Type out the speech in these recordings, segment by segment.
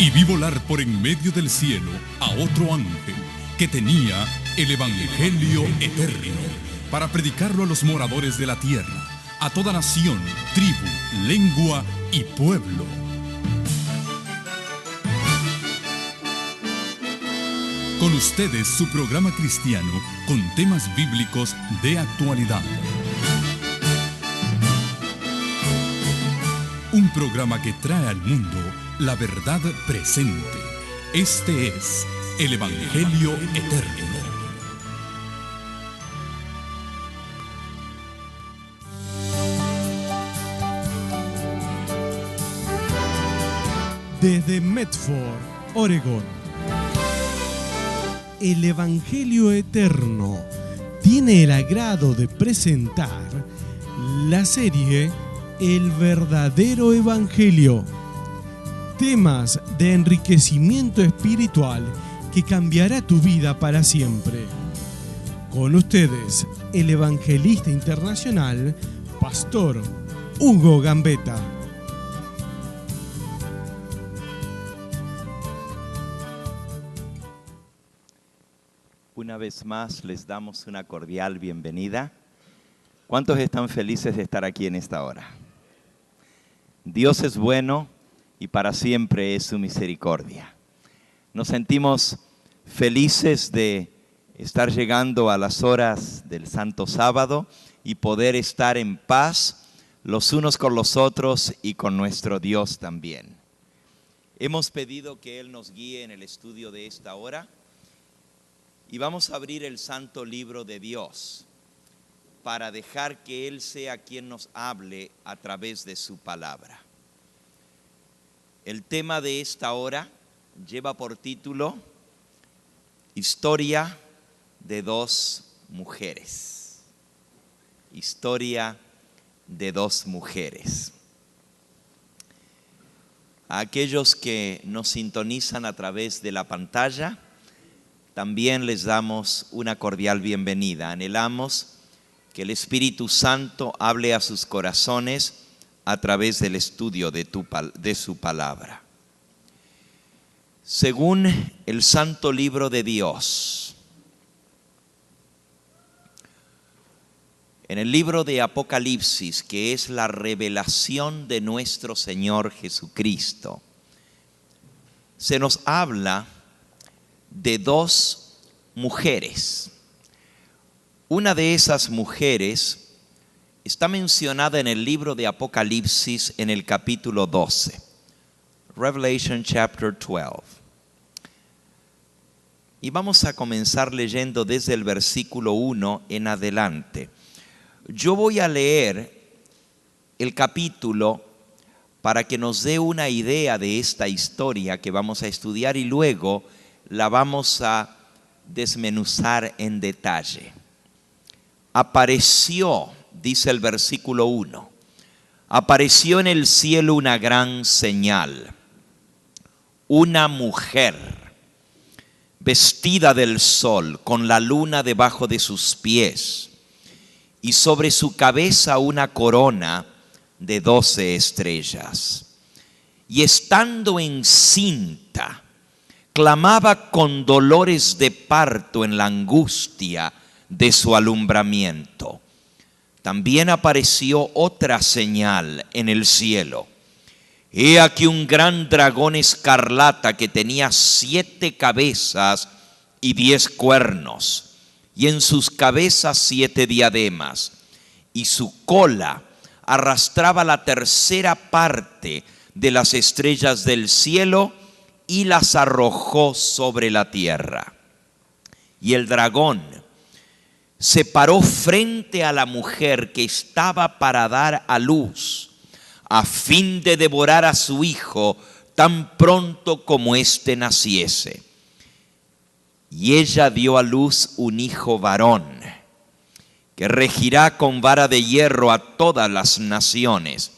Y vi volar por en medio del cielo a otro ángel que tenía el Evangelio eterno para predicarlo a los moradores de la tierra, a toda nación, tribu, lengua y pueblo. Con ustedes su programa cristiano con temas bíblicos de actualidad. Un programa que trae al mundo la verdad presente. Este es el Evangelio Eterno. Desde Medford, Oregón, el Evangelio Eterno tiene el agrado de presentar la serie El verdadero Evangelio. Temas de enriquecimiento espiritual que cambiará tu vida para siempre. Con ustedes, el evangelista internacional, Pastor Hugo Gambetta. Una vez más les damos una cordial bienvenida. ¿Cuántos están felices de estar aquí en esta hora? Dios es bueno y para siempre es su misericordia. Nos sentimos felices de estar llegando a las horas del Santo Sábado y poder estar en paz los unos con los otros y con nuestro Dios también. Hemos pedido que Él nos guíe en el estudio de esta hora y vamos a abrir el Santo Libro de Dios para dejar que Él sea quien nos hable a través de su palabra. El tema de esta hora lleva por título Historia de dos mujeres. Historia de dos mujeres. A aquellos que nos sintonizan a través de la pantalla, también les damos una cordial bienvenida. Anhelamos que el Espíritu Santo hable a sus corazones a través del estudio de su palabra. Según el Santo Libro de Dios, en el libro de Apocalipsis, que es la revelación de nuestro Señor Jesucristo, se nos habla de dos mujeres. Una de esas mujeres está mencionada en el libro de Apocalipsis en el capítulo 12. Revelation chapter 12. Y vamos a comenzar leyendo desde el versículo 1 en adelante. Yo voy a leer el capítulo para que nos dé una idea de esta historia que vamos a estudiar y luego la vamos a desmenuzar en detalle. Apareció, dice el versículo 1, apareció en el cielo una gran señal, una mujer vestida del sol, con la luna debajo de sus pies, y sobre su cabeza una corona de 12 estrellas. Y estando encinta, clamaba con dolores de parto en la angustia de su alumbramiento. También apareció otra señal en el cielo. He aquí un gran dragón escarlata que tenía 7 cabezas y 10 cuernos, y en sus cabezas 7 diademas, y su cola arrastraba la tercera parte de las estrellas del cielo y las arrojó sobre la tierra. Y el dragón se paró frente a la mujer que estaba para dar a luz, a fin de devorar a su hijo tan pronto como éste naciese. Y ella dio a luz un hijo varón, que regirá con vara de hierro a todas las naciones.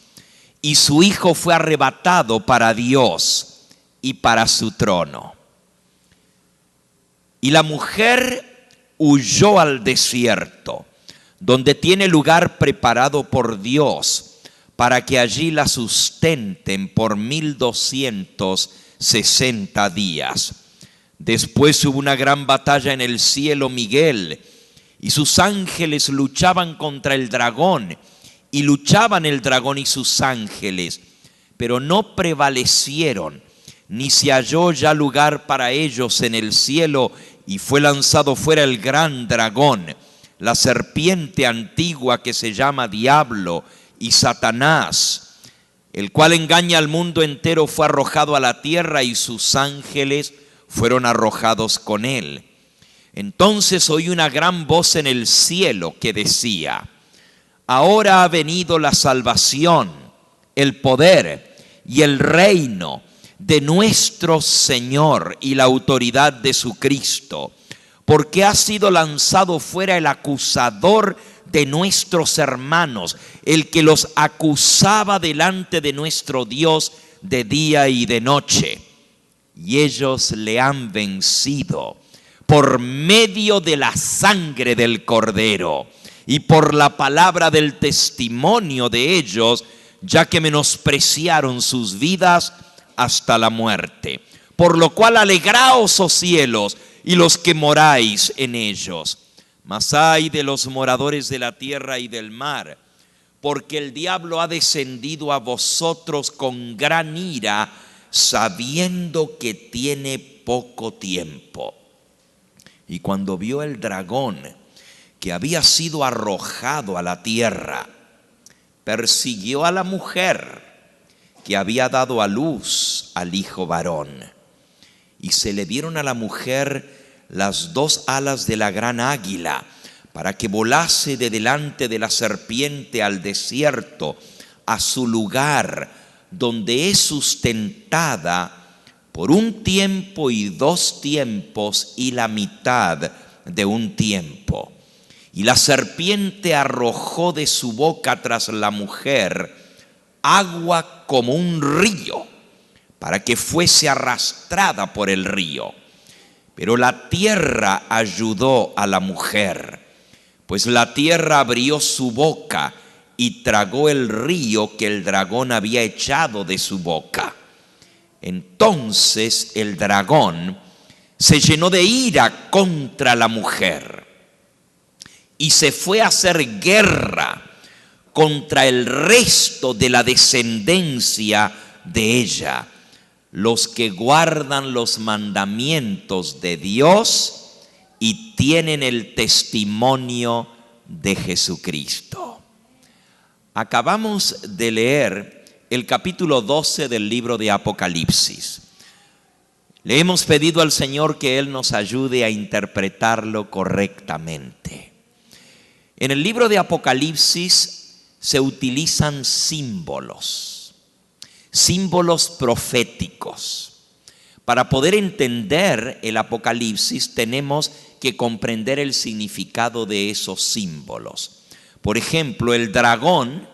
Y su hijo fue arrebatado para Dios y para su trono. Y la mujer huyó al desierto, donde tiene lugar preparado por Dios, para que allí la sustenten por 1200 60 días. Después hubo una gran batalla en el cielo. Miguel y sus ángeles luchaban contra el dragón, y luchaban el dragón y sus ángeles, pero no prevalecieron, ni se halló ya lugar para ellos en el cielo, y fue lanzado fuera el gran dragón, la serpiente antigua que se llama Diablo y Satanás, el cual engaña al mundo entero. Fue arrojado a la tierra, y sus ángeles fueron arrojados con él. Entonces oí una gran voz en el cielo que decía: ahora ha venido la salvación, el poder y el reino de nuestro Señor y la autoridad de su Cristo, porque ha sido lanzado fuera el acusador de nuestros hermanos, el que los acusaba delante de nuestro Dios de día y de noche. Y ellos le han vencido por medio de la sangre del Cordero y por la palabra del testimonio de ellos, ya que menospreciaron sus vidas hasta la muerte. Por lo cual alegraos, oh cielos, y los que moráis en ellos. Mas ay de los moradores de la tierra y del mar, porque el diablo ha descendido a vosotros con gran ira, sabiendo que tiene poco tiempo. Y cuando vio el dragón que había sido arrojado a la tierra, persiguió a la mujer que había dado a luz al hijo varón. Y se le dieron a la mujer las 2 alas de la gran águila, para que volase de delante de la serpiente al desierto, a su lugar, donde es sustentada por un tiempo y 2 tiempos y la mitad de un tiempo. Y la serpiente arrojó de su boca tras la mujer agua como un río, para que fuese arrastrada por el río. Pero la tierra ayudó a la mujer, pues la tierra abrió su boca y tragó el río que el dragón había echado de su boca. Entonces el dragón se llenó de ira contra la mujer y se fue a hacer guerra contra el resto de la descendencia de ella, los que guardan los mandamientos de Dios y tienen el testimonio de Jesucristo. Acabamos de leer el capítulo 12 del libro de Apocalipsis. Le hemos pedido al Señor que Él nos ayude a interpretarlo correctamente. En el libro de Apocalipsis se utilizan símbolos proféticos. Para poder entender el Apocalipsis tenemos que comprender el significado de esos símbolos. Por ejemplo, el dragón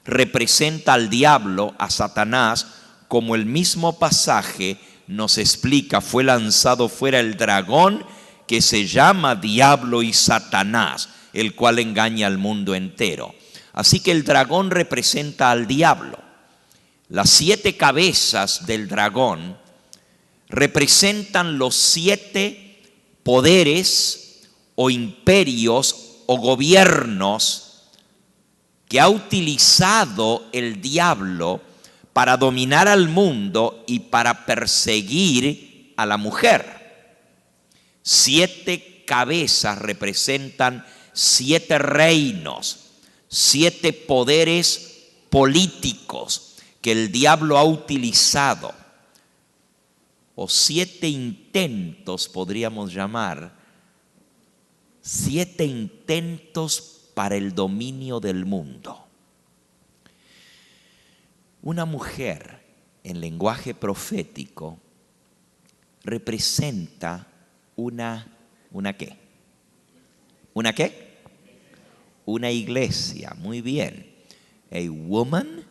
representa al diablo, a Satanás, como el mismo pasaje nos explica. Fue lanzado fuera el dragón que se llama Diablo y Satanás, el cual engaña al mundo entero. Así que el dragón representa al diablo. Las 7 cabezas del dragón representan los 7 poderes o imperios o gobiernos que ha utilizado el diablo para dominar al mundo y para perseguir a la mujer. 7 cabezas representan 7 reinos, 7 poderes políticos que el diablo ha utilizado, o 7 intentos, podríamos llamar, 7 intentos para el dominio del mundo. Una mujer en lenguaje profético representa ¿una qué? ¿Una qué? Una iglesia, muy bien. A woman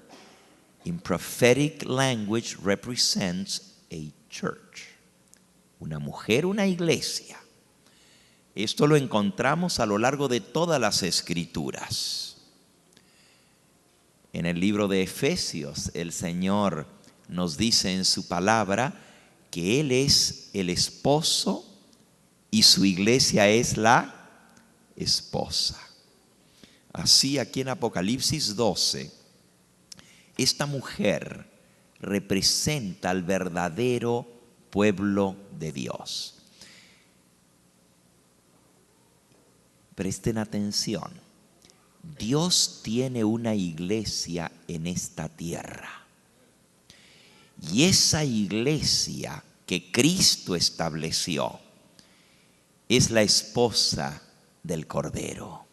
in prophetic language represents a church. Una mujer, una iglesia. Esto lo encontramos a lo largo de todas las escrituras. En el libro de Efesios, el Señor nos dice en su palabra que Él es el esposo y su iglesia es la esposa. Así aquí en Apocalipsis 12, esta mujer representa al verdadero pueblo de Dios. Presten atención. Dios tiene una iglesia en esta tierra. Y esa iglesia que Cristo estableció es la esposa del Cordero.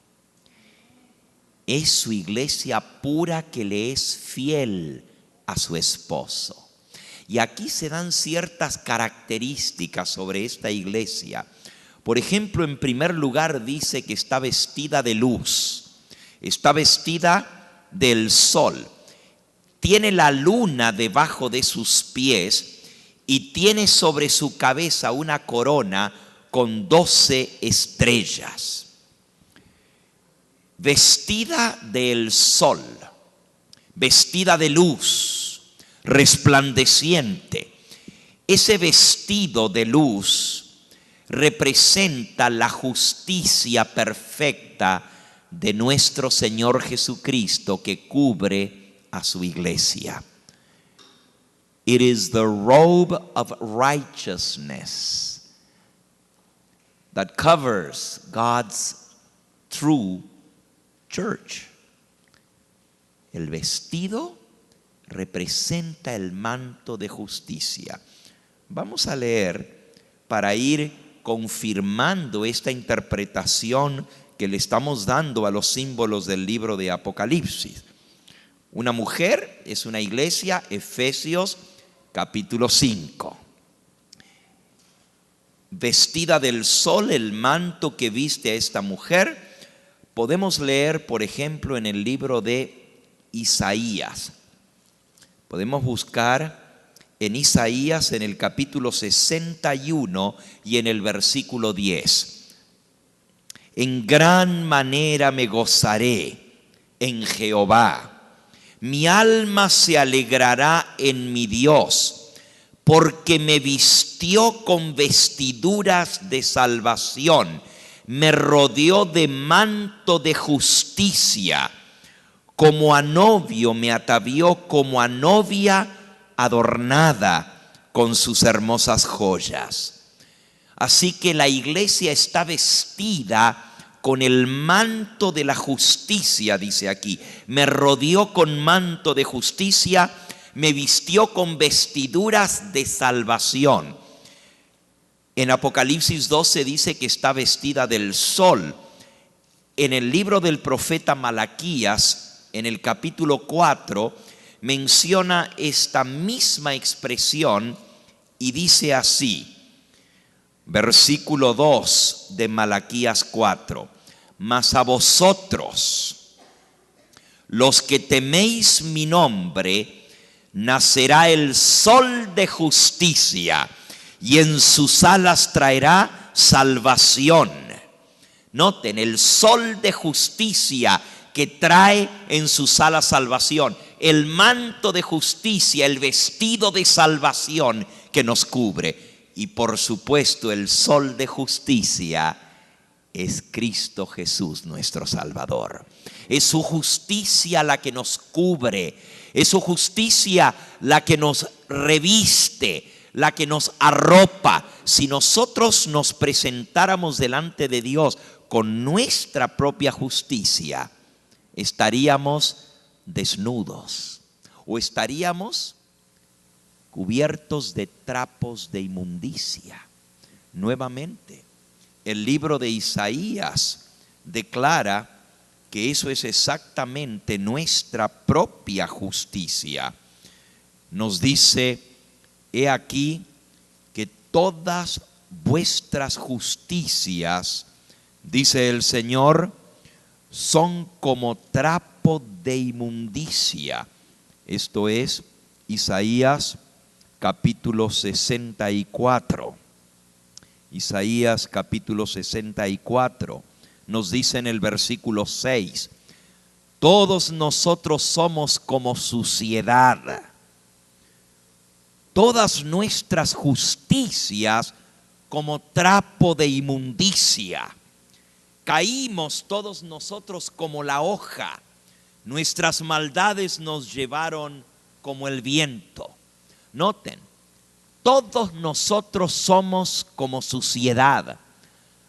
Es su iglesia pura que le es fiel a su esposo. Y aquí se dan ciertas características sobre esta iglesia. Por ejemplo, en primer lugar dice que está vestida de luz. Está vestida del sol. Tiene la luna debajo de sus pies y tiene sobre su cabeza una corona con 12 estrellas. Vestida del sol, vestida de luz, resplandeciente. Ese vestido de luz representa la justicia perfecta de nuestro Señor Jesucristo que cubre a su iglesia. It is the robe of righteousness that covers God's true church. El vestido representa el manto de justicia. Vamos a leer para ir confirmando esta interpretación que le estamos dando a los símbolos del libro de Apocalipsis. Una mujer es una iglesia, Efesios capítulo 5. Vestida del sol, el manto que viste a esta mujer, podemos leer, por ejemplo, en el libro de Isaías. Podemos buscar en Isaías en el capítulo 61 y en el versículo 10. En gran manera me gozaré en Jehová. Mi alma se alegrará en mi Dios, porque me vistió con vestiduras de salvación, me rodeó de manto de justicia, como a novio me atavió, como a novia adornada con sus hermosas joyas. Así que la iglesia está vestida con el manto de la justicia, dice aquí. Me rodeó con manto de justicia, me vistió con vestiduras de salvación. En Apocalipsis 12 dice que está vestida del sol. En el libro del profeta Malaquías, en el capítulo 4, menciona esta misma expresión y dice así. Versículo 2 de Malaquías 4. Mas a vosotros, los que teméis mi nombre, nacerá el sol de justicia y en sus alas traerá salvación. Noten, el sol de justicia que trae en sus alas salvación. El manto de justicia, el vestido de salvación que nos cubre. Y por supuesto el sol de justicia es Cristo Jesús nuestro Salvador. Es su justicia la que nos cubre, es su justicia la que nos reviste, la que nos arropa. Si nosotros nos presentáramos delante de Dios con nuestra propia justicia, estaríamos desnudos o estaríamos cubiertos de trapos de inmundicia. Nuevamente, el libro de Isaías declara que eso es exactamente nuestra propia justicia. Nos dice, he aquí que todas vuestras justicias, dice el Señor, son como trapo de inmundicia. Esto es Isaías capítulo 64. Isaías capítulo 64 nos dice en el versículo 6: todos nosotros somos como suciedad, todas nuestras justicias como trapo de inmundicia. Caímos todos nosotros como la hoja, nuestras maldades nos llevaron como el viento. Noten, todos nosotros somos como suciedad.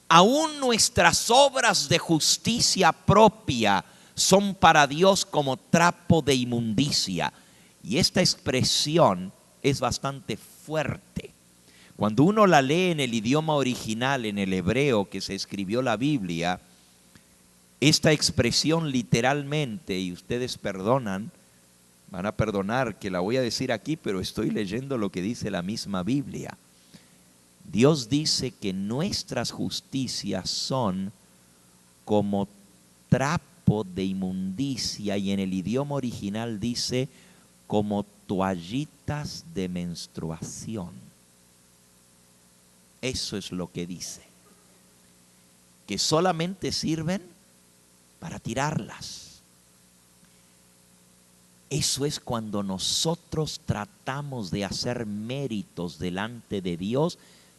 Aún nuestras obras de justicia propia son para Dios como trapo de inmundicia. Y esta expresión es bastante fuerte. Cuando uno la lee en el idioma original, en el hebreo que se escribió la Biblia, esta expresión literalmente, y ustedes perdonan, van a perdonar que la voy a decir aquí, pero estoy leyendo lo que dice la misma Biblia. Dios dice que nuestras justicias son como trapo de inmundicia, y en el idioma original dice como toallitas de menstruación. Eso es lo que dice, que solamente sirven para tirarlas. Eso es cuando nosotros tratamos de hacer méritos delante de Dios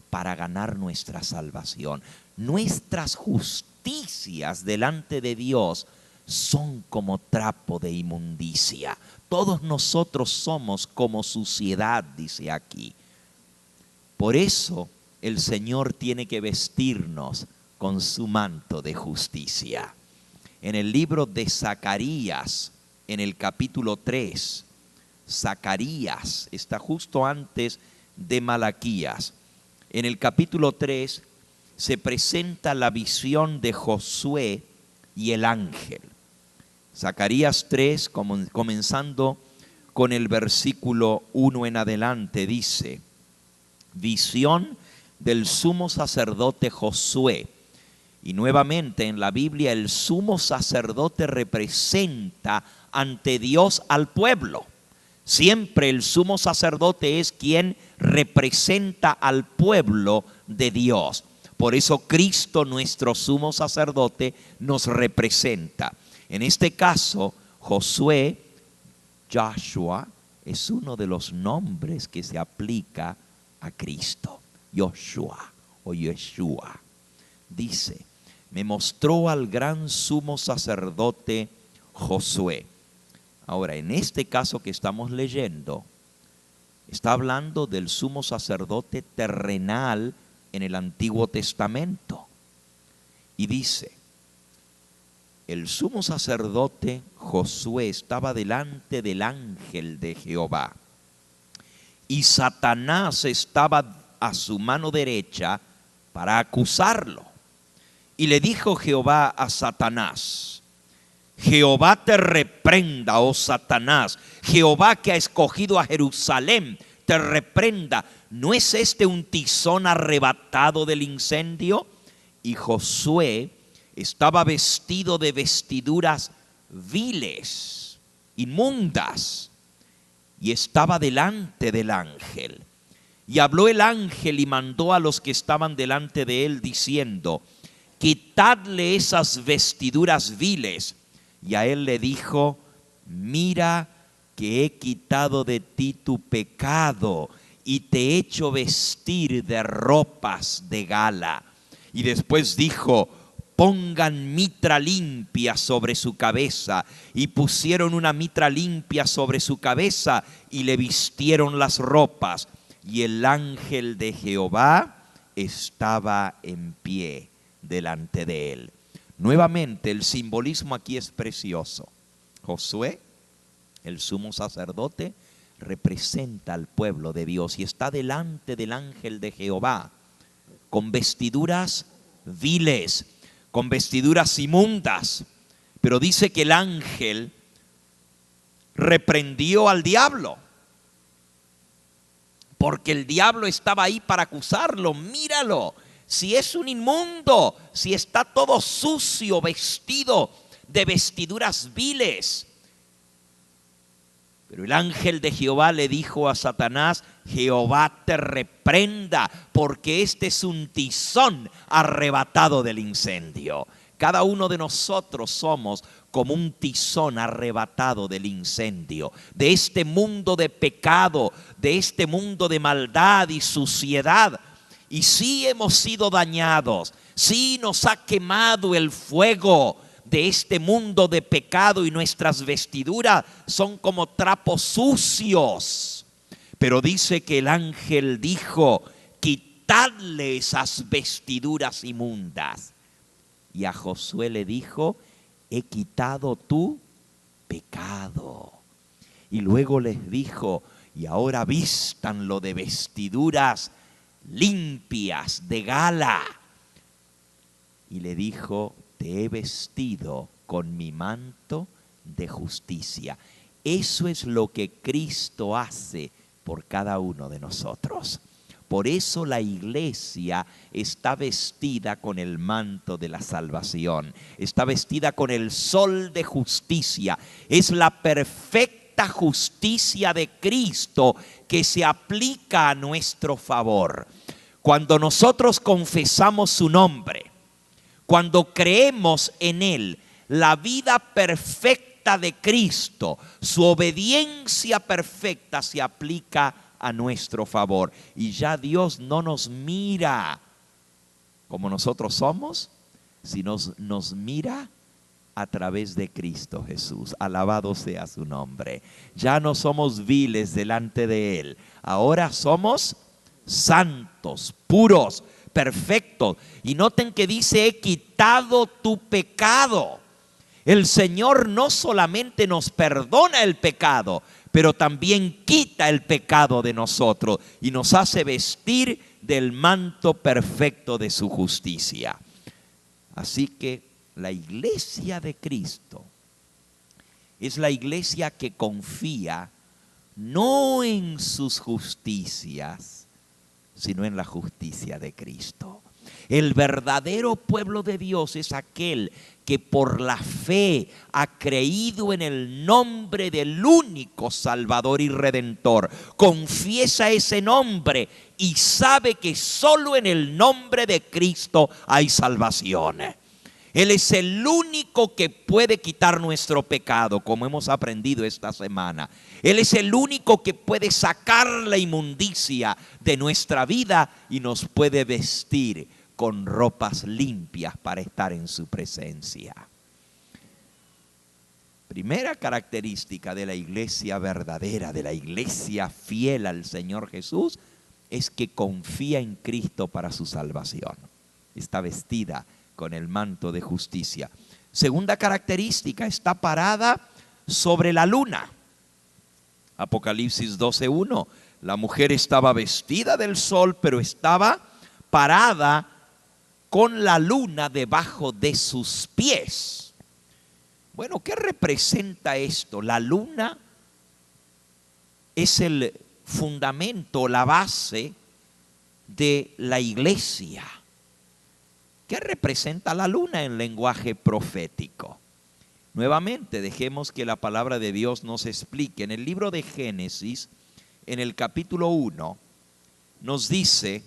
para ganar nuestra salvación. Nuestras justicias delante de Dios son como trapo de inmundicia. Todos nosotros somos como suciedad, dice aquí. Por eso el Señor tiene que vestirnos con su manto de justicia. En el libro de Zacarías, en el capítulo 3, Zacarías está justo antes de Malaquías. En el capítulo 3 se presenta la visión de Josué y el ángel. Zacarías 3, comenzando con el versículo 1 en adelante, dice: visión del sumo sacerdote Josué. Y nuevamente en la Biblia el sumo sacerdote representa ante Dios al pueblo. Siempre el sumo sacerdote es quien representa al pueblo de Dios. Por eso Cristo, nuestro sumo sacerdote, nos representa. En este caso, Josué, Joshua, es uno de los nombres que se aplica a Cristo. Joshua o Yeshua. Dice: me mostró al gran sumo sacerdote Josué. Ahora, en este caso que estamos leyendo, está hablando del sumo sacerdote terrenal en el Antiguo Testamento. Y dice: el sumo sacerdote Josué estaba delante del ángel de Jehová, y Satanás estaba a su mano derecha para acusarlo. Y le dijo Jehová a Satanás: Jehová te reprenda, oh Satanás. Jehová, que ha escogido a Jerusalén, te reprenda. ¿No es este un tizón arrebatado del incendio? Y Josué estaba vestido de vestiduras viles, inmundas, y estaba delante del ángel. Y habló el ángel y mandó a los que estaban delante de él, diciendo: quitadle esas vestiduras viles. Y a él le dijo: mira que he quitado de ti tu pecado y te he hecho vestir de ropas de gala. Y después dijo: pongan mitra limpia sobre su cabeza. Y pusieron una mitra limpia sobre su cabeza y le vistieron las ropas. Y el ángel de Jehová estaba en pie delante de él. Nuevamente el simbolismo aquí es precioso. Josué, el sumo sacerdote, representa al pueblo de Dios y está delante del ángel de Jehová con vestiduras viles, con vestiduras inmundas. Pero dice que el ángel reprendió al diablo, porque el diablo estaba ahí para acusarlo. Míralo, si es un inmundo, si está todo sucio, vestido de vestiduras viles. Pero el ángel de Jehová le dijo a Satanás: Jehová te reprenda, porque este es un tizón arrebatado del incendio. Cada uno de nosotros somos como un tizón arrebatado del incendio, de este mundo de pecado, de este mundo de maldad y suciedad. Y sí hemos sido dañados, sí nos ha quemado el fuego de este mundo de pecado y nuestras vestiduras son como trapos sucios. Pero dice que el ángel dijo: quitadle esas vestiduras inmundas. Y a Josué le dijo: he quitado tu pecado. Y luego les dijo: y ahora vístanlo de vestiduras limpias, de gala. Y le dijo: te he vestido con mi manto de justicia. Eso es lo que Cristo hace por cada uno de nosotros. Por eso la iglesia está vestida con el manto de la salvación, está vestida con el sol de justicia. Es la perfecta justicia de Cristo que se aplica a nuestro favor. Cuando nosotros confesamos su nombre, cuando creemos en Él, la vida perfecta de Cristo, su obediencia perfecta se aplica a nuestro favor. Y ya Dios no nos mira como nosotros somos, sino nos mira a través de Cristo Jesús. Alabado sea su nombre. Ya no somos viles delante de Él. Ahora somos santos, puros, perfectos. Y noten que dice: he quitado tu pecado. El Señor no solamente nos perdona el pecado, pero también quita el pecado de nosotros y nos hace vestir del manto perfecto de su justicia. Así que la iglesia de Cristo es la iglesia que confía no en sus justicias, sino en la justicia de Cristo. El verdadero pueblo de Dios es aquel que por la fe ha creído en el nombre del único Salvador y Redentor. Confiesa ese nombre y sabe que solo en el nombre de Cristo hay salvación. Él es el único que puede quitar nuestro pecado, como hemos aprendido esta semana. Él es el único que puede sacar la inmundicia de nuestra vida y nos puede vestir con ropas limpias para estar en su presencia. Primera característica de la iglesia verdadera, de la iglesia fiel al Señor Jesús, es que confía en Cristo para su salvación. Está vestida con el manto de justicia. Segunda característica, está parada sobre la luna. Apocalipsis 12:1. La mujer estaba vestida del sol, pero estaba parada con la luna debajo de sus pies. Bueno, ¿qué representa esto? La luna es el fundamento, la base de la iglesia. ¿Qué representa la luna en lenguaje profético? Nuevamente, dejemos que la palabra de Dios nos explique. En el libro de Génesis, en el capítulo 1, nos dice,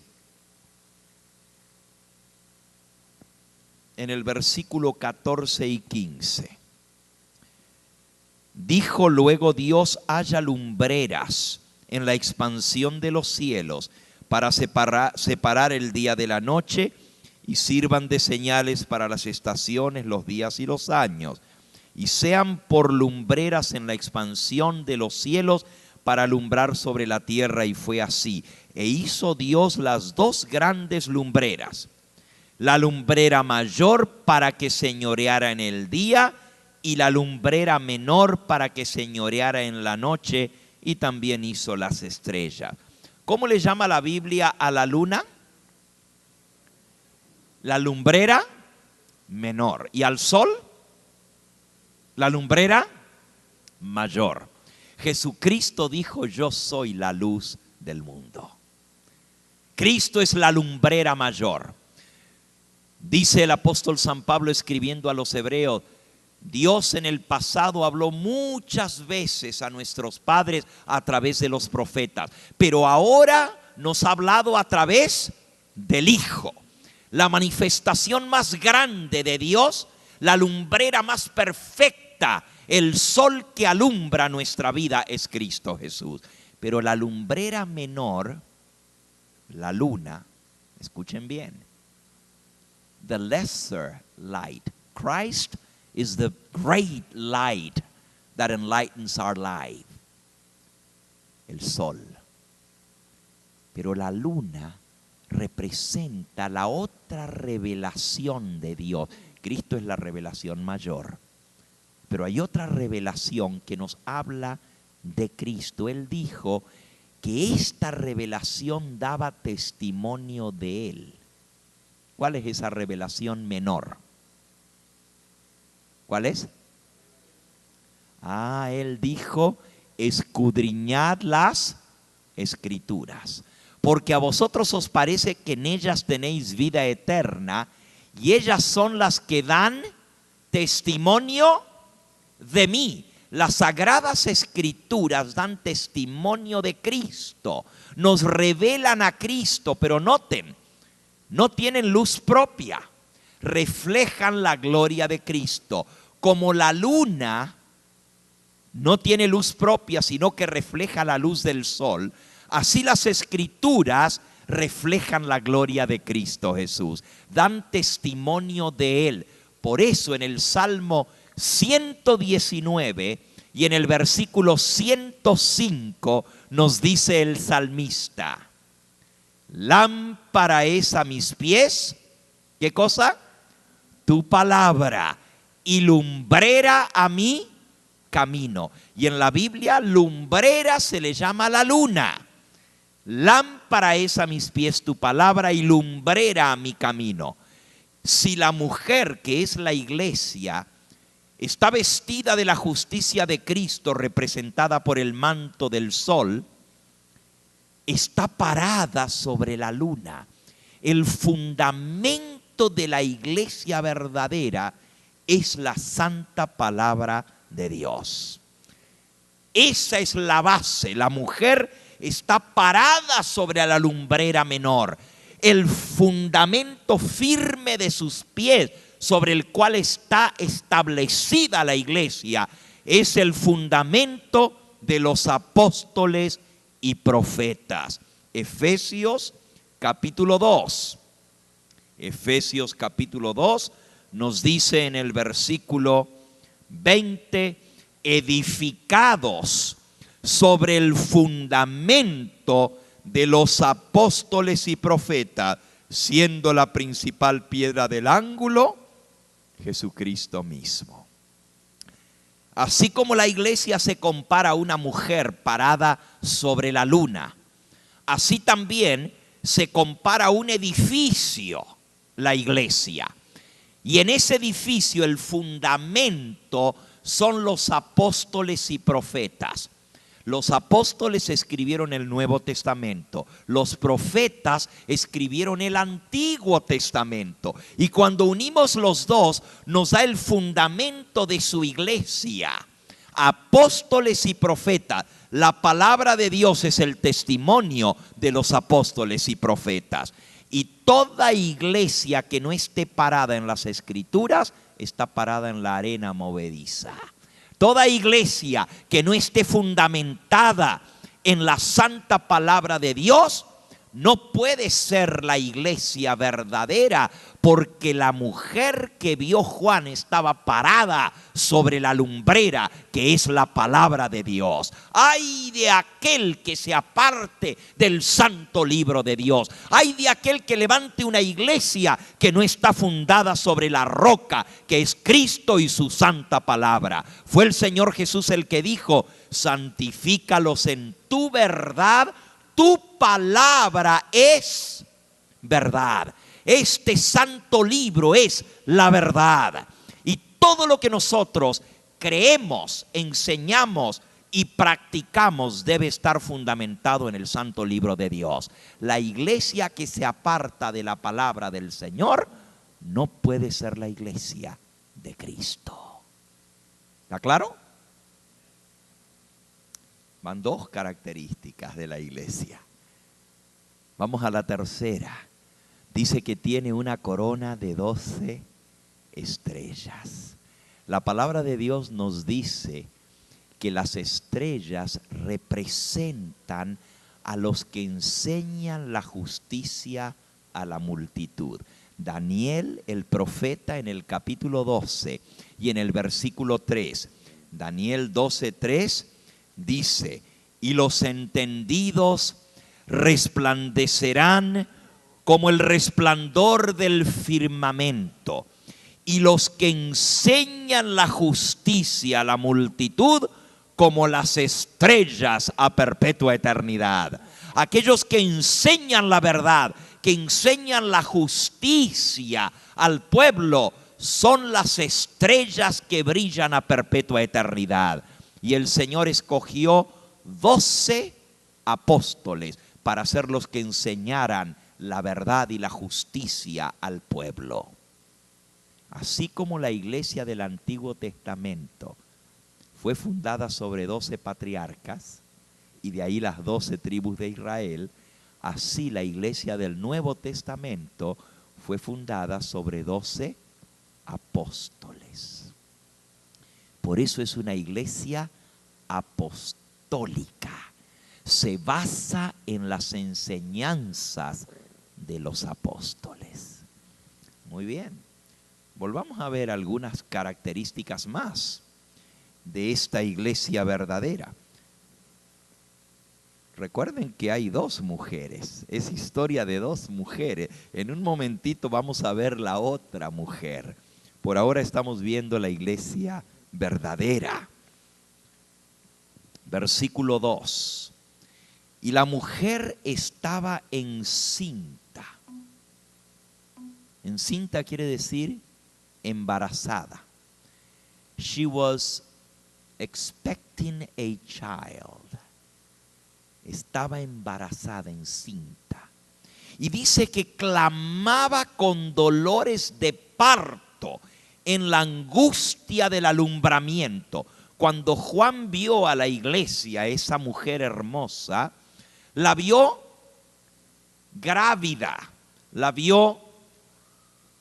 en el versículo 14 y 15, dijo luego Dios: haya lumbreras en la expansión de los cielos para separar el día de la noche, y sirvan de señales para las estaciones, los días y los años, y sean por lumbreras en la expansión de los cielos para alumbrar sobre la tierra. Y fue así. E hizo Dios las dos grandes lumbreras, la lumbrera mayor para que señoreara en el día y la lumbrera menor para que señoreara en la noche, y también hizo las estrellas. ¿Cómo le llama la Biblia a la luna? La lumbrera menor. ¿Y al sol? La lumbrera mayor. Jesucristo dijo: yo soy la luz del mundo. Cristo es la lumbrera mayor. Dice el apóstol San Pablo escribiendo a los hebreos: Dios en el pasado habló muchas veces a nuestros padres a través de los profetas, pero ahora nos ha hablado a través del Hijo. la manifestación más grande de Dios, la lumbrera más perfecta, el sol que alumbra nuestra vida es Cristo Jesús. Pero la lumbrera menor, la luna, escuchen bien, the lesser light. Christ is the great light that enlightens our life. El sol. Pero la luna representa la otra revelación de Dios. Cristo es la revelación mayor. Pero hay otra revelación que nos habla de Cristo. Él dijo que esta revelación daba testimonio de Él. ¿Cuál es esa revelación menor? ¿Cuál es? Él dijo, escudriñad las Escrituras, porque a vosotros os parece que en ellas tenéis vida eterna, y ellas son las que dan testimonio de mí. Las sagradas Escrituras dan testimonio de Cristo, nos revelan a Cristo, pero noten, no tienen luz propia, reflejan la gloria de Cristo. Como la luna no tiene luz propia, sino que refleja la luz del sol, así las Escrituras reflejan la gloria de Cristo Jesús, dan testimonio de Él. Por eso en el Salmo 119 y en el versículo 105 nos dice el salmista: lámpara es a mis pies, ¿qué cosa? Tu palabra, y lumbrera a mi camino. Y en la Biblia lumbrera se le llama la luna. Lámpara es a mis pies tu palabra y lumbrera a mi camino. Si la mujer, que es la iglesia, está vestida de la justicia de Cristo, representada por el manto del sol, está parada sobre la luna. El fundamento de la iglesia verdadera es la santa palabra de Dios. Esa es la base. La mujer está parada sobre la lumbrera menor. El fundamento firme de sus pies, sobre el cual está establecida la iglesia, es el fundamento de los apóstoles y profetas. Efesios capítulo 2. Efesios capítulo 2 nos dice en el versículo 20: edificados sobre el fundamento de los apóstoles y profetas, siendo la principal piedra del ángulo Jesucristo mismo. Así como la iglesia se compara a una mujer parada sobre la luna, así también se compara a un edificio la iglesia. Y en ese edificio el fundamento son los apóstoles y profetas. Los apóstoles escribieron el Nuevo Testamento, los profetas escribieron el Antiguo Testamento, y cuando unimos los dos nos da el fundamento de su iglesia. Apóstoles y profetas, la palabra de Dios es el testimonio de los apóstoles y profetas, y toda iglesia que no esté parada en las Escrituras está parada en la arena movediza. Toda iglesia que no esté fundamentada en la santa palabra de Dios no puede ser la iglesia verdadera, porque la mujer que vio Juan estaba parada sobre la lumbrera, que es la palabra de Dios. ¡Ay de aquel que se aparte del santo libro de Dios! ¡Ay de aquel que levante una iglesia que no está fundada sobre la roca, que es Cristo y su santa palabra! Fue el Señor Jesús el que dijo: santifícalos en tu verdad, tu palabra es verdad. Este santo libro es la verdad. Y todo lo que nosotros creemos, enseñamos y practicamos debe estar fundamentado en el santo libro de Dios. La iglesia que se aparta de la palabra del Señor no puede ser la iglesia de Cristo. ¿Está claro? Van dos características de la iglesia. Vamos a la tercera. Dice que tiene una corona de 12 estrellas. La palabra de Dios nos dice que las estrellas representan a los que enseñan la justicia a la multitud. Daniel, el profeta, en el capítulo 12 y en el versículo 3, Daniel 12:3 dice: y los entendidos resplandecerán como el resplandor del firmamento, y los que enseñan la justicia a la multitud como las estrellas a perpetua eternidad. Aquellos que enseñan la verdad, que enseñan la justicia al pueblo, son las estrellas que brillan a perpetua eternidad. Y el Señor escogió 12 apóstoles para ser los que enseñaran la verdad y la justicia al pueblo. Así como la iglesia del Antiguo Testamento fue fundada sobre 12 patriarcas y de ahí las 12 tribus de Israel, así la iglesia del Nuevo Testamento fue fundada sobre 12 apóstoles. Por eso es una iglesia apostólica. Se basa en las enseñanzas de los apóstoles. Muy bien, volvamos a ver algunas características más de esta iglesia verdadera. Recuerden que hay 2 mujeres, es historia de 2 mujeres. En un momentito vamos a ver la otra mujer. Por ahora estamos viendo la iglesia verdadera. Versículo 2. Y la mujer estaba encinta. Encinta quiere decir embarazada. She was expecting a child. Estaba embarazada, encinta. Y dice que clamaba con dolores de parto en la angustia del alumbramiento. Cuando Juan vio a la iglesia, esa mujer hermosa, la vio grávida, la vio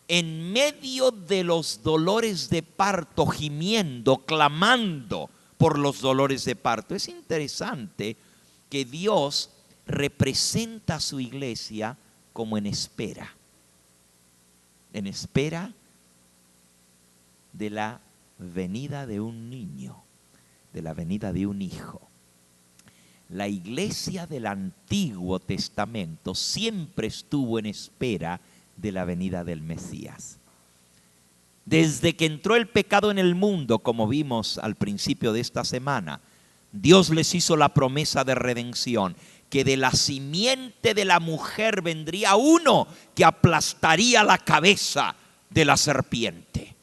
en medio de los dolores de parto, gimiendo, clamando por los dolores de parto. Es interesante que Dios representa a su iglesia como en espera de la venida de un niño, de la venida de un hijo. La iglesia del Antiguo Testamento siempre estuvo en espera de la venida del Mesías. Desde que entró el pecado en el mundo, como vimos al principio de esta semana, Dios les hizo la promesa de redención, que de la simiente de la mujer vendría uno que aplastaría la cabeza de la serpiente.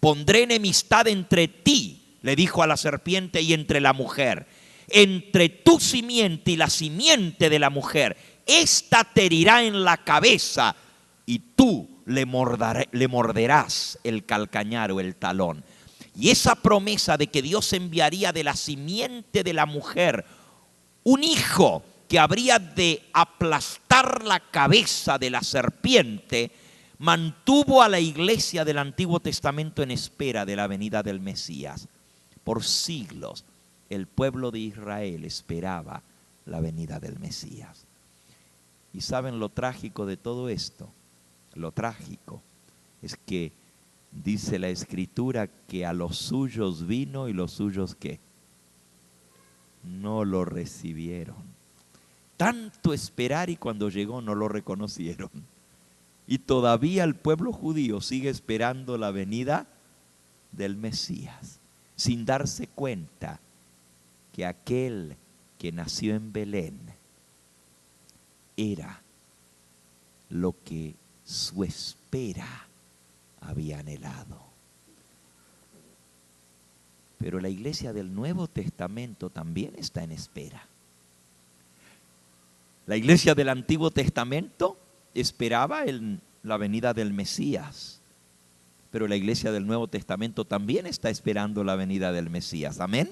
Pondré enemistad entre ti, le dijo a la serpiente, y entre la mujer. Entre tu simiente y la simiente de la mujer, ésta te herirá en la cabeza y tú le morderás el calcañar o el talón. Y esa promesa de que Dios enviaría de la simiente de la mujer un hijo que habría de aplastar la cabeza de la serpiente, mantuvo a la iglesia del Antiguo Testamento en espera de la venida del Mesías. Por siglos el pueblo de Israel esperaba la venida del Mesías. ¿Y saben lo trágico de todo esto? Lo trágico es que dice la Escritura que a los suyos vino y los suyos ¿qué? No lo recibieron. Tanto esperar y cuando llegó no lo reconocieron. Y todavía el pueblo judío sigue esperando la venida del Mesías, sin darse cuenta que aquel que nació en Belén era lo que su espera había anhelado. Pero la iglesia del Nuevo Testamento también está en espera. La iglesia del Antiguo Testamento esperaba la venida del Mesías, pero la iglesia del Nuevo Testamento también está esperando la venida del Mesías. Amén.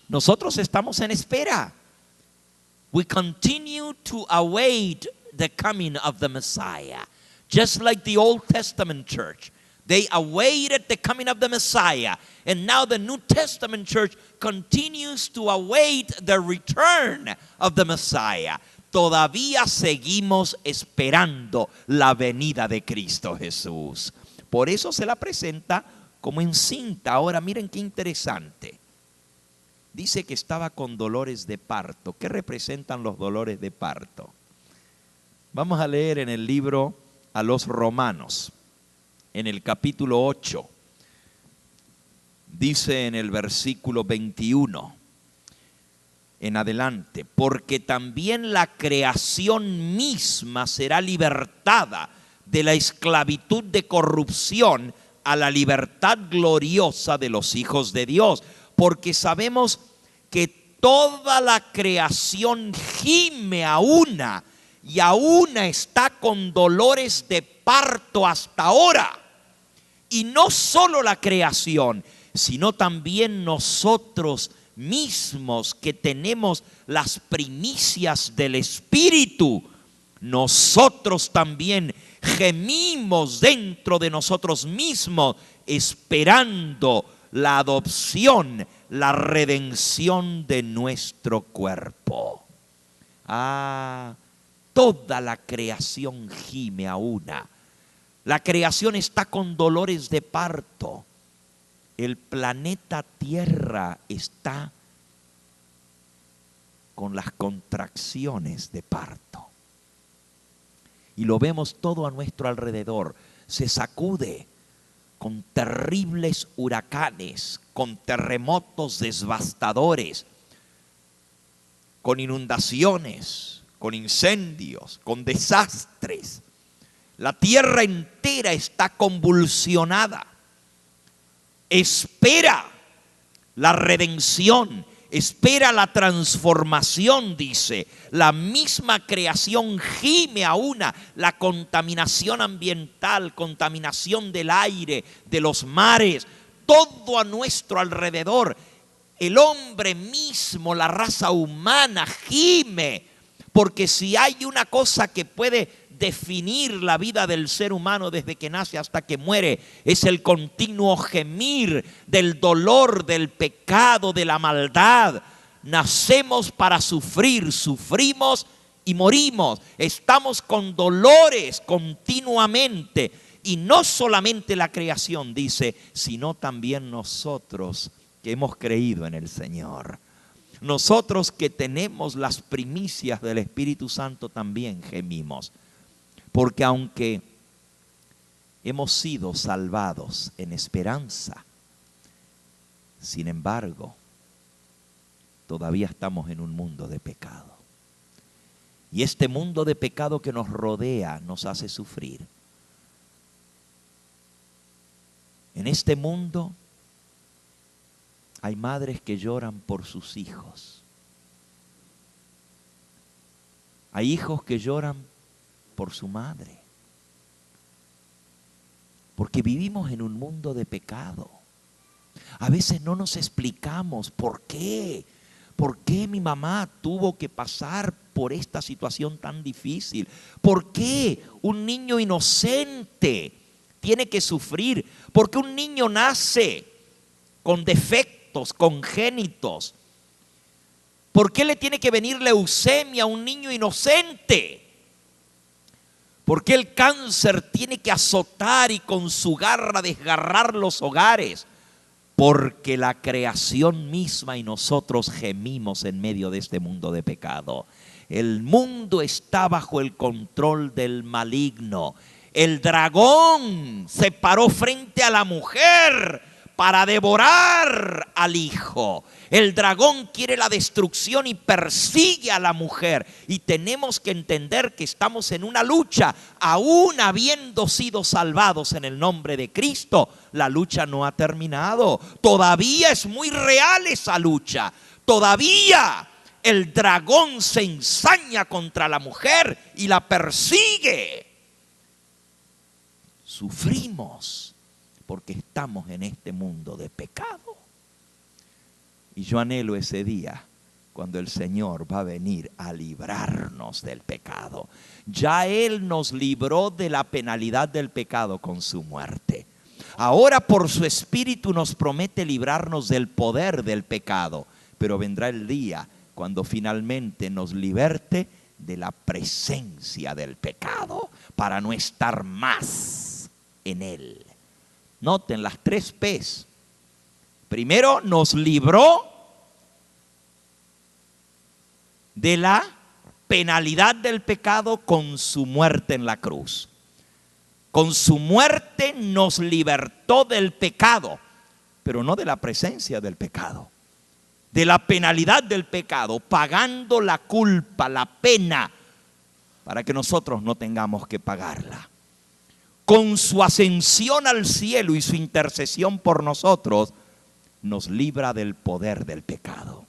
Nosotros estamos en espera. We continue to await the coming of the Messiah. Just like the Old Testament church. They awaited the coming of the Messiah. And now the New Testament church continues to await the return of the Messiah. Todavía seguimos esperando la venida de Cristo Jesús. Por eso se la presenta como encinta. Ahora miren qué interesante. Dice que estaba con dolores de parto. ¿Qué representan los dolores de parto? Vamos a leer en el libro a los Romanos, en el capítulo 8. Dice en el versículo 21 en adelante: porque también la creación misma será libertada de la esclavitud de corrupción a la libertad gloriosa de los hijos de Dios. Porque sabemos que toda la creación gime a una y a una está con dolores de parto hasta ahora. Y no solo la creación, sino también nosotros mismos que tenemos las primicias del Espíritu. Nosotros también gemimos dentro de nosotros mismos, esperando la adopción, la redención de nuestro cuerpo. Toda la creación gime a una. La creación está con dolores de parto. El planeta Tierra está con las contracciones de parto. Y lo vemos todo a nuestro alrededor. Se sacude con terribles huracanes, con terremotos devastadores, con inundaciones, con incendios, con desastres. La tierra entera está convulsionada. Espera la redención, espera la transformación, dice. La misma creación gime a una. La contaminación ambiental, contaminación del aire, de los mares, todo a nuestro alrededor. El hombre mismo, la raza humana gime. Porque si hay una cosa que puede definir la vida del ser humano desde que nace hasta que muere, es el continuo gemir del dolor, del pecado, de la maldad. Nacemos para sufrir, sufrimos y morimos. Estamos con dolores continuamente. Y no solamente la creación, dice, sino también nosotros que hemos creído en el Señor. Nosotros que tenemos las primicias del Espíritu Santo también gemimos. Porque aunque hemos sido salvados en esperanza, sin embargo, todavía estamos en un mundo de pecado. Y este mundo de pecado que nos rodea nos hace sufrir. En este mundo hay madres que lloran por sus hijos. Hay hijos que lloran por su madre. Porque vivimos en un mundo de pecado. A veces no nos explicamos por qué. ¿Por qué mi mamá tuvo que pasar por esta situación tan difícil? ¿Por qué un niño inocente tiene que sufrir? ¿Por qué un niño nace con defectos congénitos? ¿Por qué le tiene que venir leucemia a un niño inocente? ¿Por qué el cáncer tiene que azotar y con su garra desgarrar los hogares? Porque la creación misma y nosotros gemimos en medio de este mundo de pecado. El mundo está bajo el control del maligno. El dragón se paró frente a la mujer para devorar al hijo. El dragón quiere la destrucción y persigue a la mujer. Y tenemos que entender que estamos en una lucha. Aún habiendo sido salvados en el nombre de Cristo, la lucha no ha terminado. Todavía es muy real esa lucha. Todavía el dragón se ensaña contra la mujer y la persigue. Sufrimos porque estamos en este mundo de pecado. Y yo anhelo ese día cuando el Señor va a venir a librarnos del pecado. Ya Él nos libró de la penalidad del pecado con su muerte. Ahora por su Espíritu nos promete librarnos del poder del pecado. Pero vendrá el día cuando finalmente nos liberte de la presencia del pecado para no estar más en él. Noten las 3 P's. Primero, nos libró de la penalidad del pecado con su muerte en la cruz. Con su muerte nos libertó del pecado, pero no de la presencia del pecado, de la penalidad del pecado, pagando la culpa, la pena, para que nosotros no tengamos que pagarla. Con su ascensión al cielo y su intercesión por nosotros, nos libra del poder del pecado.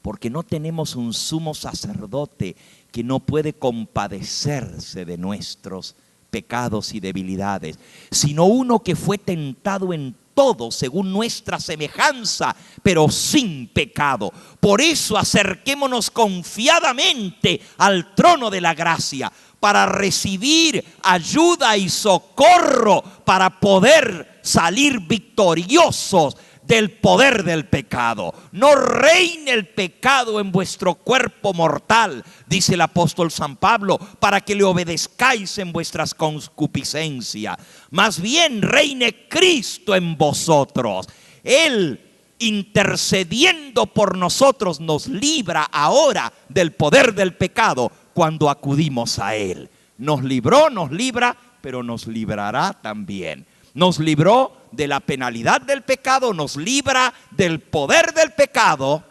Porque no tenemos un sumo sacerdote que no puede compadecerse de nuestros pecados y debilidades, sino uno que fue tentado en todo según nuestra semejanza, pero sin pecado. Por eso acerquémonos confiadamente al trono de la gracia para recibir ayuda y socorro para poder salir victoriosos del poder del pecado. No reine el pecado en vuestro cuerpo mortal, dice el apóstol San Pablo, para que le obedezcáis en vuestras concupiscencias. Más bien reine Cristo en vosotros. Él, intercediendo por nosotros, nos libra ahora del poder del pecado cuando acudimos a Él. Nos libró, nos libra, pero nos librará también. Nos libró de la penalidad del pecado, nos libra del poder del pecado.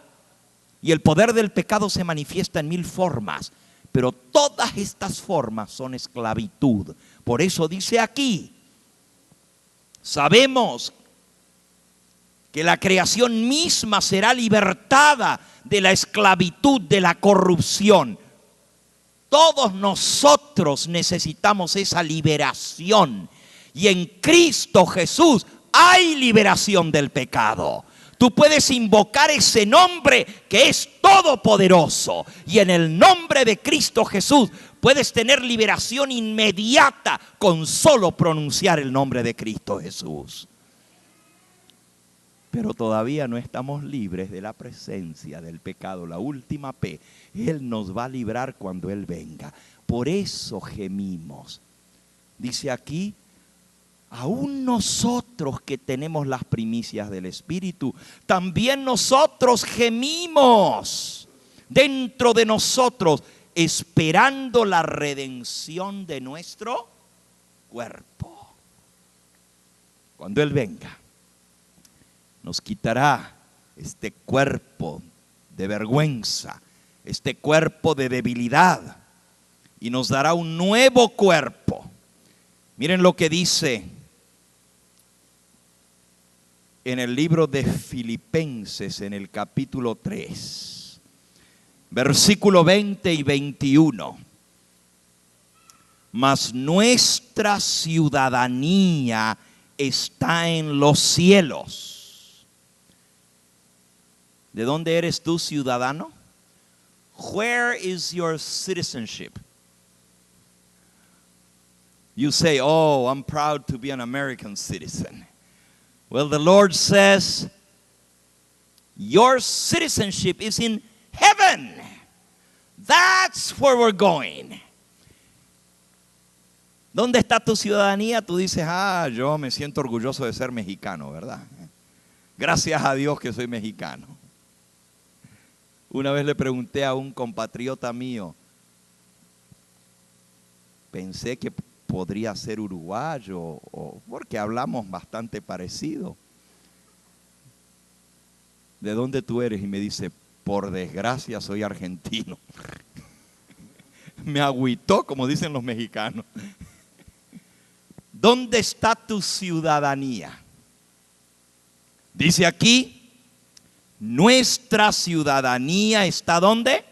Y el poder del pecado se manifiesta en 1000 formas, pero todas estas formas son esclavitud. Por eso dice aquí, sabemos que la creación misma será libertada de la esclavitud, de la corrupción. Todos nosotros necesitamos esa liberación. Y en Cristo Jesús hay liberación del pecado. Tú puedes invocar ese nombre que es todopoderoso. Y en el nombre de Cristo Jesús puedes tener liberación inmediata con solo pronunciar el nombre de Cristo Jesús. Pero todavía no estamos libres de la presencia del pecado. La última P. Él nos va a librar cuando Él venga. Por eso gemimos. Dice aquí, aún nosotros que tenemos las primicias del Espíritu, también nosotros gemimos dentro de nosotros, esperando la redención de nuestro cuerpo. Cuando Él venga, nos quitará este cuerpo de vergüenza, este cuerpo de debilidad, y nos dará un nuevo cuerpo. Miren lo que dice en el libro de Filipenses, en el capítulo 3, versículo 20 y 21. Mas nuestra ciudadanía está en los cielos. ¿De dónde eres tú ciudadano? Where is your citizenship? You say, oh, I'm proud to be an American citizen. Well, the Lord says, your citizenship is in heaven. That's where we're going. ¿Dónde está tu ciudadanía? Tú dices, yo me siento orgulloso de ser mexicano, ¿verdad? Gracias a Dios que soy mexicano. Una vez le pregunté a un compatriota mío, pensé que podría ser uruguayo, porque hablamos bastante parecido. ¿De dónde tú eres? Y me dice, por desgracia soy argentino. Me agüitó, como dicen los mexicanos. ¿Dónde está tu ciudadanía? Dice aquí, nuestra ciudadanía está ¿dónde?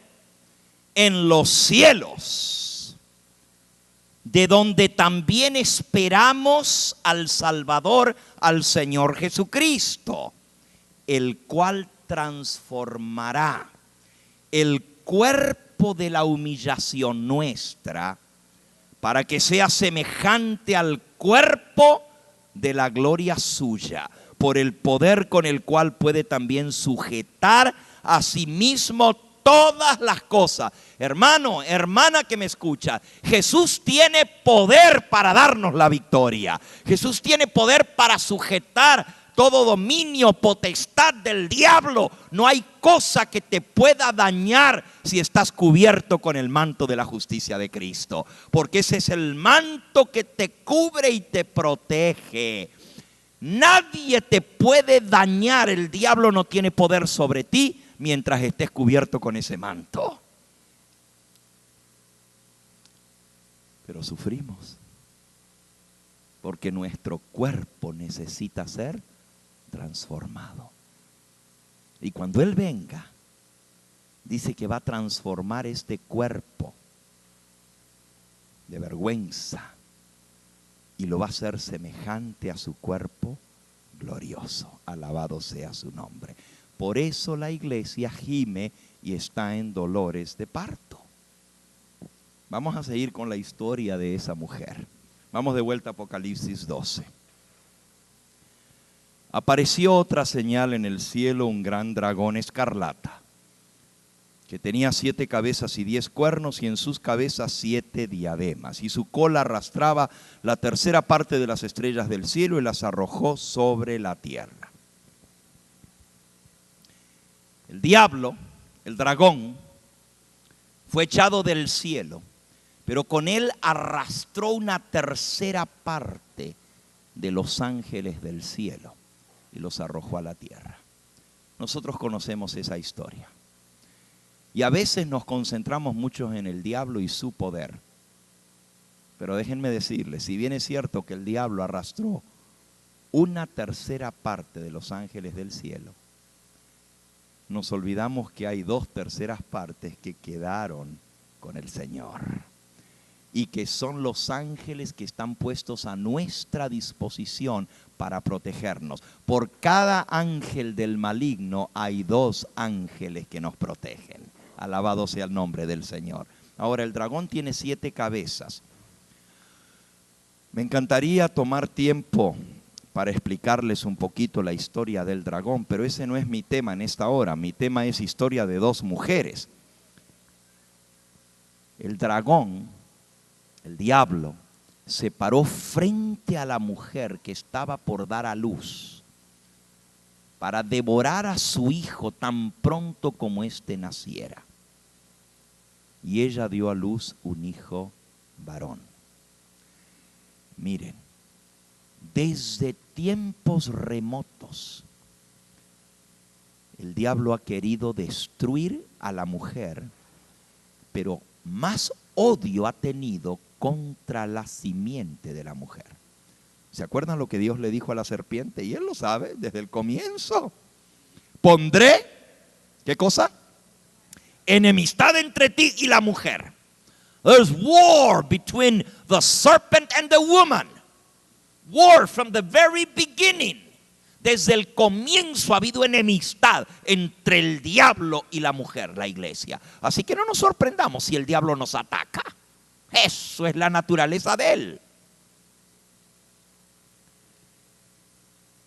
En los cielos, de donde también esperamos al Salvador, al Señor Jesucristo, el cual transformará el cuerpo de la humillación nuestra para que sea semejante al cuerpo de la gloria suya, por el poder con el cual puede también sujetar a sí mismo todas las cosas. Hermano, hermana que me escucha, Jesús tiene poder para darnos la victoria. Jesús tiene poder para sujetar todo dominio, potestad del diablo. No hay cosa que te pueda dañar si estás cubierto con el manto de la justicia de Cristo, porque ese es el manto que te cubre y te protege. Nadie te puede dañar. El diablo no tiene poder sobre ti mientras estés cubierto con ese manto. Pero sufrimos porque nuestro cuerpo necesita ser transformado. Y cuando Él venga, dice que va a transformar este cuerpo de vergüenza y lo va a hacer semejante a su cuerpo glorioso. Alabado sea su nombre. Por eso la iglesia gime y está en dolores de parto. Vamos a seguir con la historia de esa mujer. Vamos de vuelta a Apocalipsis 12. Apareció otra señal en el cielo, un gran dragón escarlata, que tenía 7 cabezas y 10 cuernos, y en sus cabezas 7 diademas, y su cola arrastraba la tercera parte de las estrellas del cielo y las arrojó sobre la tierra. El diablo, el dragón, fue echado del cielo, pero con él arrastró una tercera parte de los ángeles del cielo y los arrojó a la tierra. Nosotros conocemos esa historia. Y a veces nos concentramos mucho en el diablo y su poder. Pero déjenme decirles, si bien es cierto que el diablo arrastró una tercera parte de los ángeles del cielo, nos olvidamos que hay 2 terceras partes que quedaron con el Señor. Y que son los ángeles que están puestos a nuestra disposición para protegernos. Por cada ángel del maligno hay 2 ángeles que nos protegen. Alabado sea el nombre del Señor. Ahora, el dragón tiene 7 cabezas. Me encantaría tomar tiempo para explicarles un poquito la historia del dragón, pero ese no es mi tema en esta hora. Mi tema es historia de 2 mujeres. El dragón, el diablo, se paró frente a la mujer que estaba por dar a luz para devorar a su hijo tan pronto como éste naciera. Y ella dio a luz un hijo varón. Miren, desde tiempos remotos, el diablo ha querido destruir a la mujer, pero más odio ha tenido contra la simiente de la mujer. ¿Se acuerdan lo que Dios le dijo a la serpiente? Y él lo sabe desde el comienzo. Pondré, ¿qué cosa? Enemistad entre ti y la mujer. There's war between the serpent and the woman. War from the very beginning. Desde el comienzo ha habido enemistad entre el diablo y la mujer, la iglesia. Así que no nos sorprendamos si el diablo nos ataca. Eso es la naturaleza de él.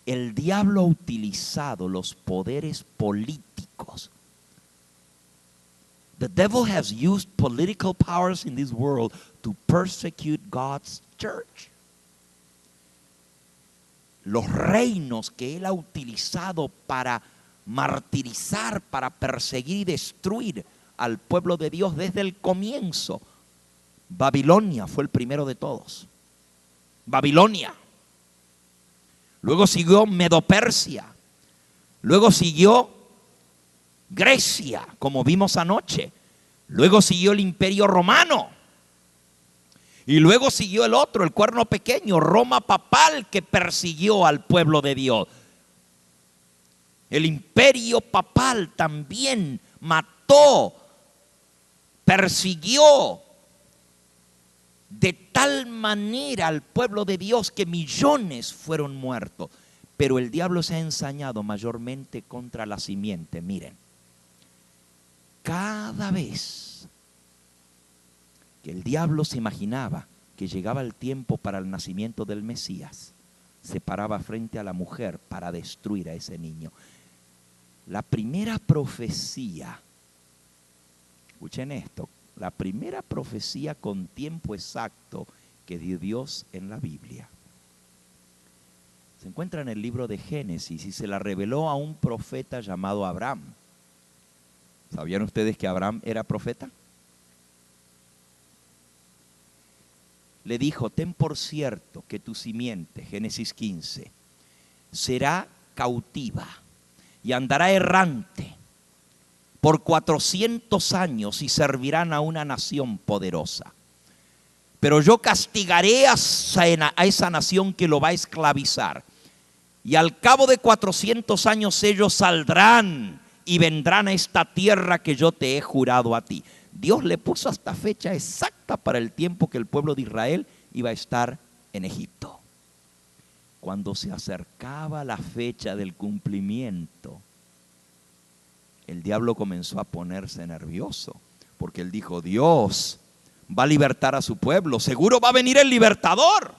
El diablo ha utilizado los poderes políticos. The devil has used political powers in this world to persecute God's church. Los reinos que él ha utilizado para martirizar, para perseguir y destruir al pueblo de Dios desde el comienzo. Babilonia fue el primero de todos. Babilonia. Luego siguió Medo-Persia. Luego siguió Grecia, como vimos anoche. Luego siguió el Imperio Romano. Y luego siguió el otro, el cuerno pequeño, Roma papal, que persiguió al pueblo de Dios. El imperio papal también mató, persiguió de tal manera al pueblo de Dios que millones fueron muertos. Pero el diablo se ha ensañado mayormente contra la simiente. Miren, cada vez que el diablo se imaginaba que llegaba el tiempo para el nacimiento del Mesías, se paraba frente a la mujer para destruir a ese niño. La primera profecía, escuchen esto, la primera profecía con tiempo exacto que dio Dios en la Biblia se encuentra en el libro de Génesis y se la reveló a un profeta llamado Abraham. ¿Sabían ustedes que Abraham era profeta? Le dijo: ten por cierto que tu simiente, Génesis 15, será cautiva y andará errante por 400 años y servirán a una nación poderosa. Pero yo castigaré a esa nación que lo va a esclavizar. Y al cabo de 400 años ellos saldrán y vendrán a esta tierra que yo te he jurado a ti. Dios le puso hasta fecha exacta para el tiempo que el pueblo de Israel iba a estar en Egipto. Cuando se acercaba la fecha del cumplimiento, el diablo comenzó a ponerse nervioso, porque él dijo: Dios va a libertar a su pueblo, seguro va a venir el libertador,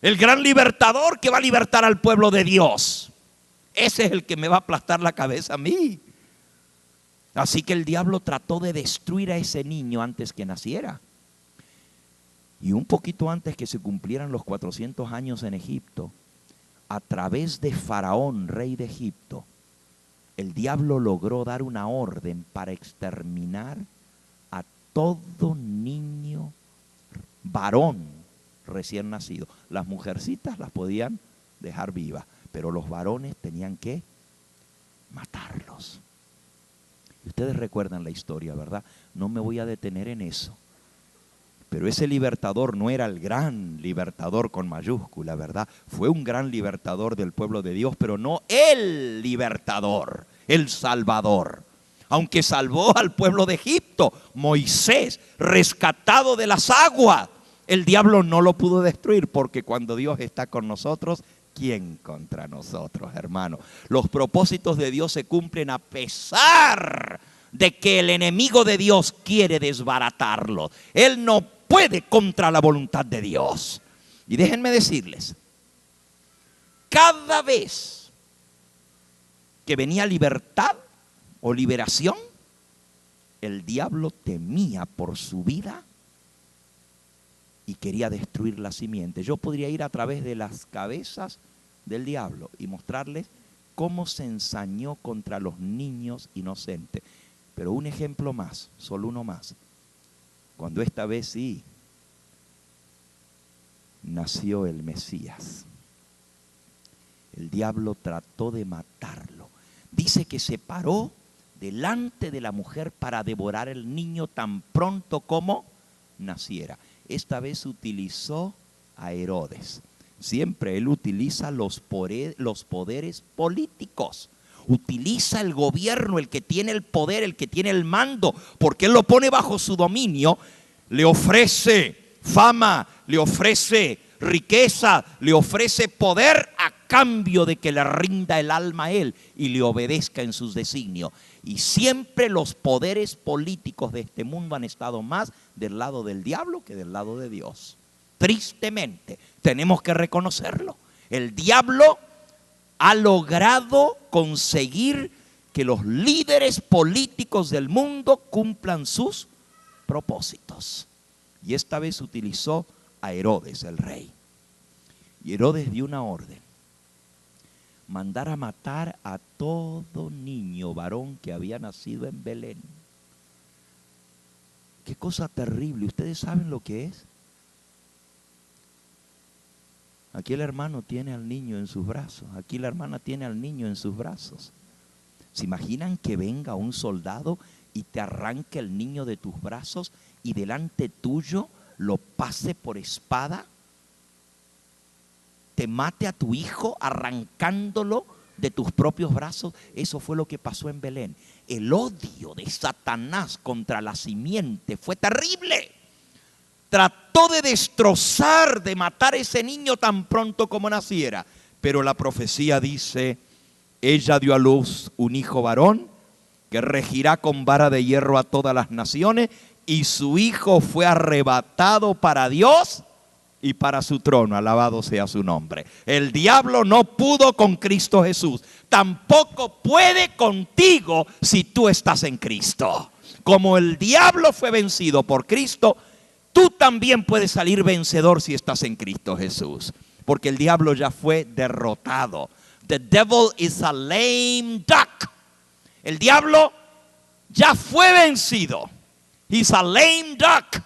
el gran libertador que va a libertar al pueblo de Dios. Ese es el que me va a aplastar la cabeza a mí. Así que el diablo trató de destruir a ese niño antes que naciera. Y un poquito antes que se cumplieran los 400 años en Egipto, a través de Faraón, rey de Egipto, el diablo logró dar una orden para exterminar a todo niño varón recién nacido. Las mujercitas las podían dejar vivas, pero los varones tenían que matarlos. Ustedes recuerdan la historia, ¿verdad? No me voy a detener en eso. Pero ese libertador no era el gran libertador con mayúscula, ¿verdad? Fue un gran libertador del pueblo de Dios, pero no el libertador, el salvador. Aunque salvó al pueblo de Egipto, Moisés, rescatado de las aguas, el diablo no lo pudo destruir, porque cuando Dios está con nosotros, ¿quién contra nosotros, hermano? Los propósitos de Dios se cumplen a pesar de que el enemigo de Dios quiere desbaratarlo. Él no puede contra la voluntad de Dios. Y déjenme decirles, cada vez que venía libertad o liberación, el diablo temía por su vida y quería destruir la simiente. Yo podría ir a través de las cabezas del diablo y mostrarles cómo se ensañó contra los niños inocentes. Pero un ejemplo más, solo uno más. Cuando esta vez sí nació el Mesías, el diablo trató de matarlo. Dice que se paró delante de la mujer para devorar el niño tan pronto como naciera. Esta vez utilizó a Herodes. Siempre él utiliza los poderes políticos. Utiliza el gobierno, el que tiene el poder, el que tiene el mando, porque él lo pone bajo su dominio. Le ofrece fama, le ofrece riqueza, le ofrece poder a cambio de que le rinda el alma a él y le obedezca en sus designios. Y siempre los poderes políticos de este mundo han estado más del lado del diablo que del lado de Dios. Tristemente, tenemos que reconocerlo. El diablo ha logrado conseguir que los líderes políticos del mundo cumplan sus propósitos. Y esta vez utilizó a Herodes, el rey. Y Herodes dio una orden: mandar a matar a todo niño varón que había nacido en Belén. Qué cosa terrible. ¿Ustedes saben lo que es? Aquí el hermano tiene al niño en sus brazos. Aquí la hermana tiene al niño en sus brazos. ¿Se imaginan que venga un soldado y te arranque el niño de tus brazos y delante tuyo lo pase por espada? Te mate a tu hijo arrancándolo de tus propios brazos. Eso fue lo que pasó en Belén. El odio de Satanás contra la simiente fue terrible. Trató de destrozar, de matar a ese niño tan pronto como naciera. Pero la profecía dice: ella dio a luz un hijo varón que regirá con vara de hierro a todas las naciones, y su Hijo fue arrebatado para Dios y para su trono. Alabado sea su nombre. El diablo no pudo con Cristo Jesús. Tampoco puede contigo si tú estás en Cristo. Como el diablo fue vencido por Cristo, tú también puedes salir vencedor si estás en Cristo Jesús. Porque el diablo ya fue derrotado. The devil is a lame duck. El diablo ya fue vencido. He's a lame duck.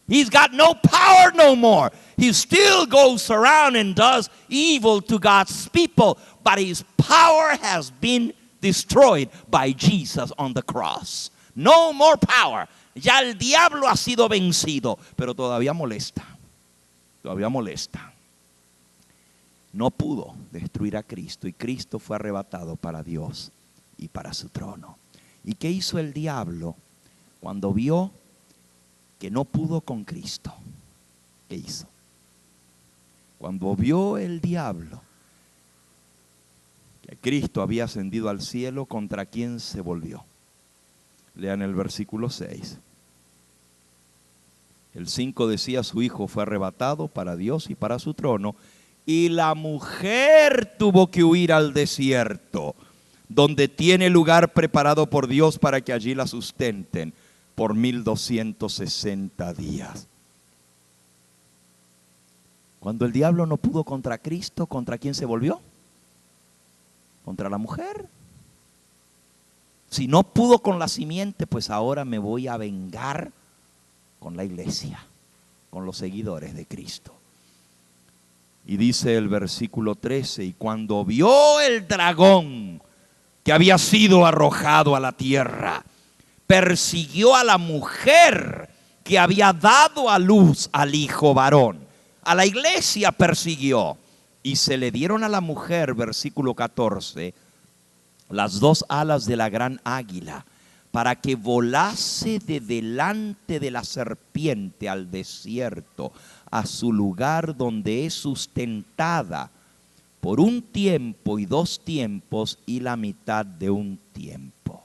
He's got no power no more. He still goes around and does evil to God's people, but his power has been destroyed by Jesus on the cross. No more power. Ya el diablo ha sido vencido, pero todavía molesta. Todavía molesta. No pudo destruir a Cristo, y Cristo fue arrebatado para Dios y para su trono. ¿Y qué hizo el diablo cuando vio que no pudo con Cristo? ¿Qué hizo? Cuando vio el diablo que Cristo había ascendido al cielo, ¿contra quién se volvió? Lean el versículo 6. El 5 decía: su Hijo fue arrebatado para Dios y para su trono, y la mujer tuvo que huir al desierto, donde tiene lugar preparado por Dios para que allí la sustenten por 1260 días. Cuando el diablo no pudo contra Cristo, ¿contra quién se volvió? Contra la mujer. Si no pudo con la simiente, pues ahora me voy a vengar con la iglesia, con los seguidores de Cristo. Y dice el versículo 13: y cuando vio el dragón que había sido arrojado a la tierra, persiguió a la mujer que había dado a luz al hijo varón. A la iglesia persiguió, y se le dieron a la mujer, versículo 14, las dos alas de la gran águila, para que volase de delante de la serpiente al desierto, a su lugar donde es sustentada por un tiempo y 2 tiempos y la mitad de un tiempo.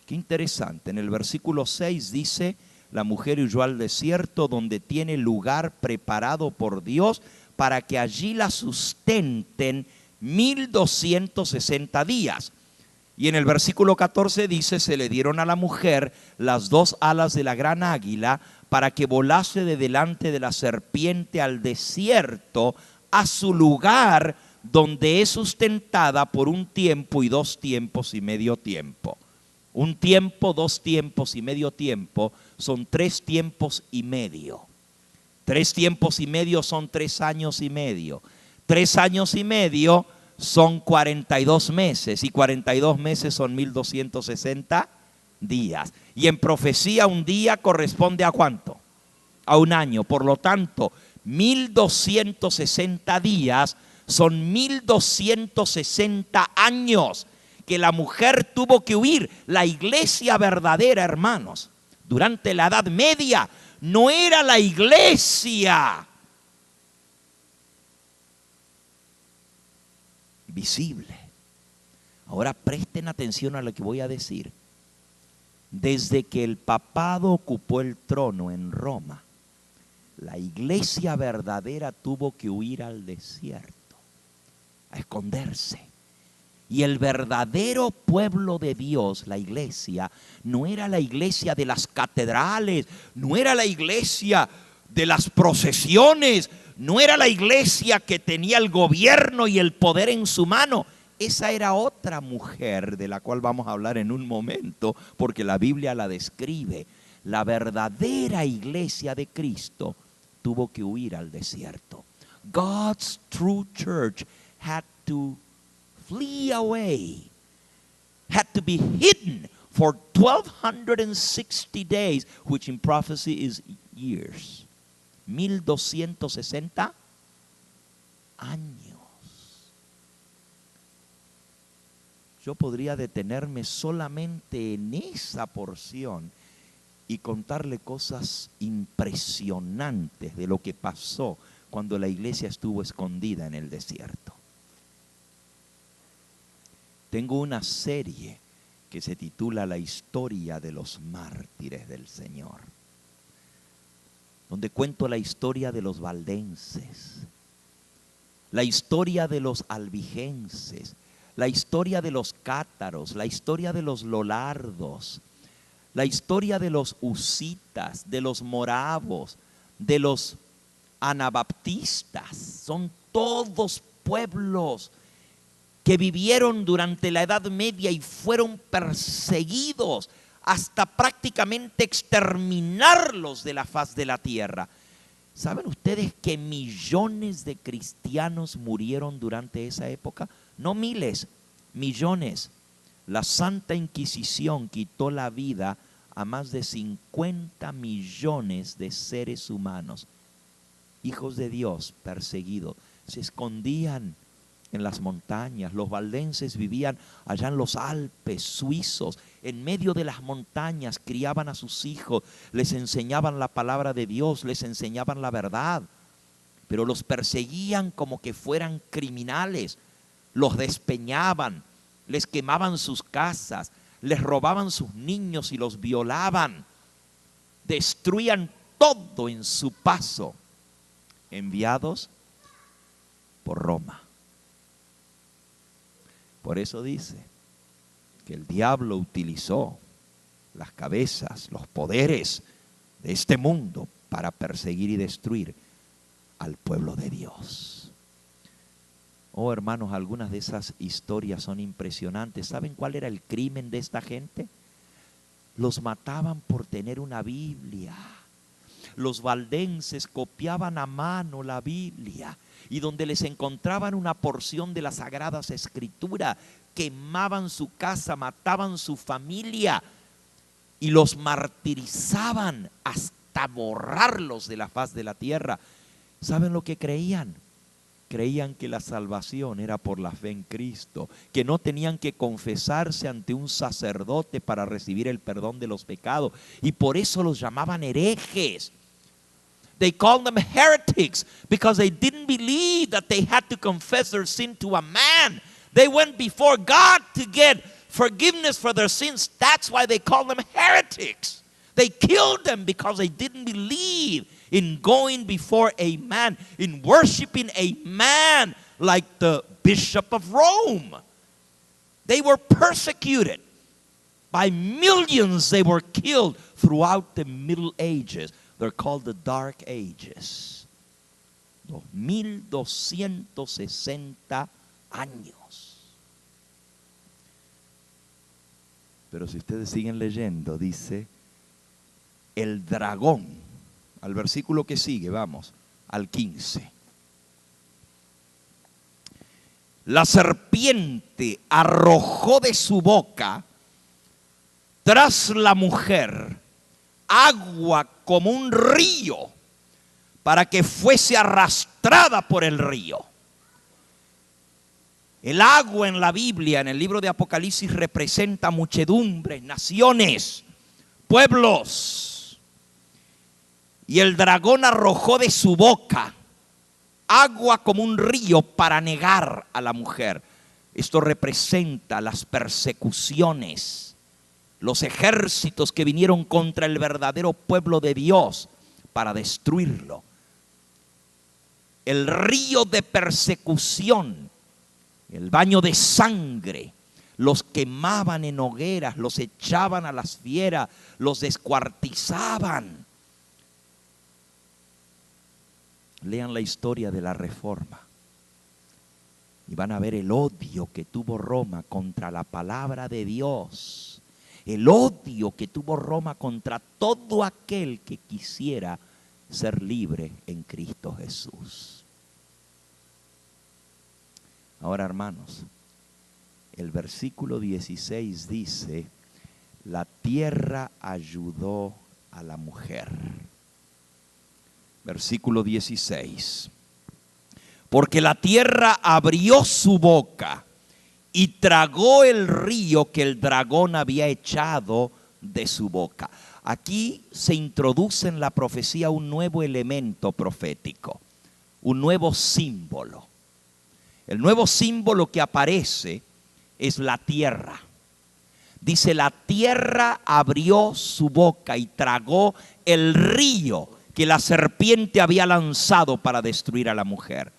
Qué interesante. En el versículo 6 dice: la mujer huyó al desierto, donde tiene lugar preparado por Dios para que allí la sustenten 1260 días. Y en el versículo 14 dice: se le dieron a la mujer las 2 alas de la gran águila, para que volase de delante de la serpiente al desierto, a su lugar donde es sustentada por un tiempo y 2 tiempos y medio tiempo. Un tiempo, 2 tiempos y medio tiempo son 3 tiempos y medio. 3 tiempos y medio son 3 años y medio. 3 años y medio son 42 meses, y 42 meses son 1260 días. Y en profecía un día corresponde ¿a cuánto? A un año. Por lo tanto, 1260 días son 1260 años que la mujer tuvo que huir. La iglesia verdadera, hermanos, durante la Edad Media no era la iglesia visible. Ahora presten atención a lo que voy a decir. Desde que el papado ocupó el trono en Roma, la iglesia verdadera tuvo que huir al desierto, a esconderse. Y el verdadero pueblo de Dios, la iglesia, no era la iglesia de las catedrales, no era la iglesia de las procesiones, no era la iglesia que tenía el gobierno y el poder en su mano. Esa era otra mujer de la cual vamos a hablar en un momento, porque la Biblia la describe. La verdadera iglesia de Cristo tuvo que huir al desierto. God's true church had to flee away, had to be hidden for 1260 days, which in prophecy is years. 1260 años. Yo podría detenerme solamente en esa porción y contarle cosas impresionantes de lo que pasó cuando la iglesia estuvo escondida en el desierto. Tengo una serie que se titula La historia de los mártires del Señor, donde cuento la historia de los valdenses, la historia de los albigenses, la historia de los cátaros, la historia de los lolardos, la historia de los husitas, de los moravos, de los anabaptistas. Son todos pueblos que vivieron durante la Edad Media y fueron perseguidos hasta prácticamente exterminarlos de la faz de la tierra. ¿Saben ustedes que millones de cristianos murieron durante esa época? No miles, millones. La Santa Inquisición quitó la vida a más de 50 millones de seres humanos, hijos de Dios perseguidos. Se escondían en las montañas. Los valdenses vivían allá en los Alpes suizos, en medio de las montañas, criaban a sus hijos, les enseñaban la palabra de Dios, les enseñaban la verdad, pero los perseguían como que fueran criminales, los despeñaban, les quemaban sus casas, les robaban sus niños y los violaban, destruían todo en su paso, enviados por Roma. Por eso dice que el diablo utilizó las cabezas, los poderes de este mundo para perseguir y destruir al pueblo de Dios. Oh, hermanos, algunas de esas historias son impresionantes. ¿Saben cuál era el crimen de esta gente? Los mataban por tener una Biblia. Los valdenses copiaban a mano la Biblia y donde les encontraban una porción de las Sagradas Escrituras, quemaban su casa, mataban su familia y los martirizaban hasta borrarlos de la faz de la tierra. ¿Saben lo que creían? Creían que la salvación era por la fe en Cristo, que no tenían que confesarse ante un sacerdote para recibir el perdón de los pecados, y por eso los llamaban herejes. They called them heretics because they didn't believe that they had to confess their sin to a man. They went before God to get forgiveness for their sins. That's why they called them heretics. They killed them because they didn't believe in going before a man, in worshiping a man like the Bishop of Rome. They were persecuted. By millions they were killed throughout the Middle Ages. They're called the Dark Ages. 2260 años. Pero si ustedes siguen leyendo, dice el dragón, al versículo que sigue, vamos, al 15. La serpiente arrojó de su boca tras la mujer agua como un río para que fuese arrastrada por el río. El agua en la Biblia, en el libro de Apocalipsis, representa muchedumbres, naciones, pueblos. Y el dragón arrojó de su boca agua como un río para negar a la mujer. Esto representa las persecuciones, los ejércitos que vinieron contra el verdadero pueblo de Dios para destruirlo. El río de persecución, el baño de sangre, los quemaban en hogueras, los echaban a las fieras, los descuartizaban. Lean la historia de la Reforma y van a ver el odio que tuvo Roma contra la palabra de Dios. El odio que tuvo Roma contra todo aquel que quisiera ser libre en Cristo Jesús. Ahora, hermanos, el versículo 16 dice, la tierra ayudó a la mujer. Versículo 16. Porque la tierra abrió su boca y tragó el río que el dragón había echado de su boca. Aquí se introduce en la profecía un nuevo elemento profético, un nuevo símbolo. El nuevo símbolo que aparece es la tierra. Dice, la tierra abrió su boca y tragó el río que la serpiente había lanzado para destruir a la mujer.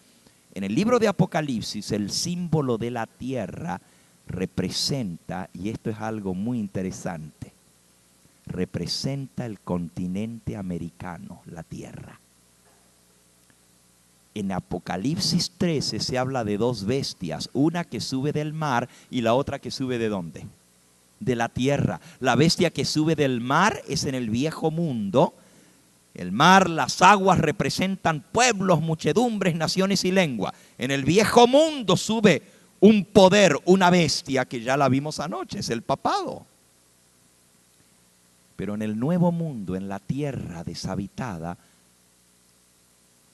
En el libro de Apocalipsis, el símbolo de la tierra representa, y esto es algo muy interesante, representa el continente americano, la tierra. En Apocalipsis 13 se habla de dos bestias, una que sube del mar y la otra que sube ¿de dónde? De la tierra. La bestia que sube del mar es en el viejo mundo. El mar, las aguas representan pueblos, muchedumbres, naciones y lengua. En el viejo mundo sube un poder, una bestia que ya la vimos anoche, es el papado. Pero en el nuevo mundo, en la tierra deshabitada,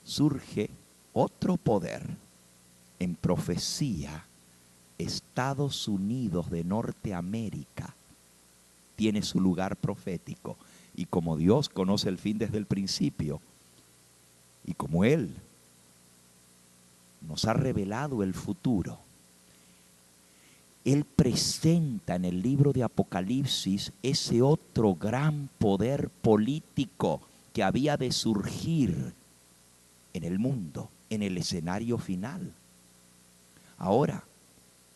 surge otro poder. En profecía, Estados Unidos de Norteamérica tiene su lugar profético. Y como Dios conoce el fin desde el principio, y como Él nos ha revelado el futuro, Él presenta en el libro de Apocalipsis ese otro gran poder político que había de surgir en el mundo, en el escenario final. Ahora,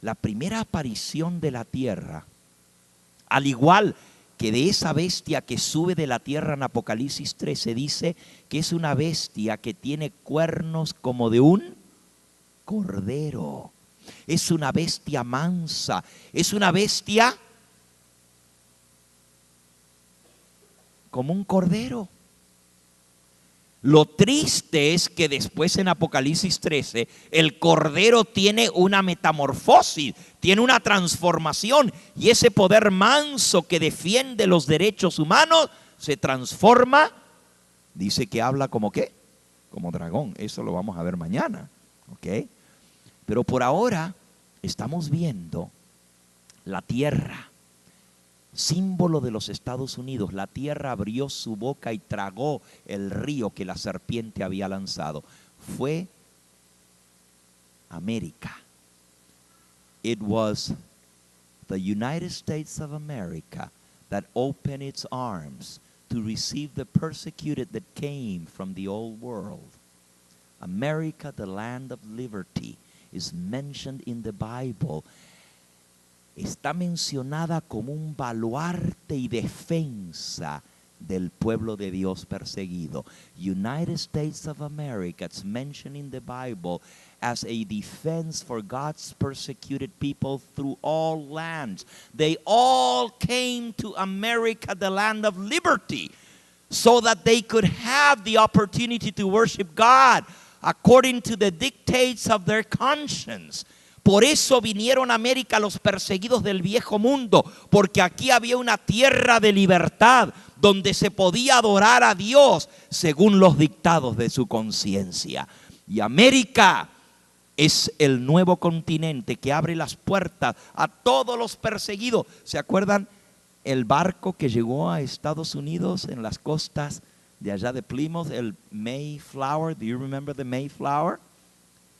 la primera aparición de la tierra, al igual que de esa bestia que sube de la tierra en Apocalipsis 13, dice que es una bestia que tiene cuernos como de un cordero. Es una bestia mansa, es una bestia como un cordero. Lo triste es que después en Apocalipsis 13 el cordero tiene una metamorfosis, tiene una transformación, y ese poder manso que defiende los derechos humanos se transforma, dice que habla como ¿qué? Como dragón. Eso lo vamos a ver mañana, ¿ok? Pero por ahora estamos viendo la tierra, símbolo de los Estados Unidos. La tierra abrió su boca y tragó el río que la serpiente había lanzado. Fue América. It was the United States of America that opened its arms to receive the persecuted that came from the old world. America, the land of liberty, is mentioned in the Bible. Está mencionada como un baluarte y defensa del pueblo de Dios perseguido. United States of America, it's mentioned in the Bible as a defense for God's persecuted people through all lands. They all came to America, the land of liberty, so that they could have the opportunity to worship God according to the dictates of their conscience. Por eso vinieron a América los perseguidos del viejo mundo, porque aquí había una tierra de libertad donde se podía adorar a Dios según los dictados de su conciencia. Y América es el nuevo continente que abre las puertas a todos los perseguidos. ¿Se acuerdan el barco que llegó a Estados Unidos en las costas de allá de Plymouth, el Mayflower? Do you remember the Mayflower?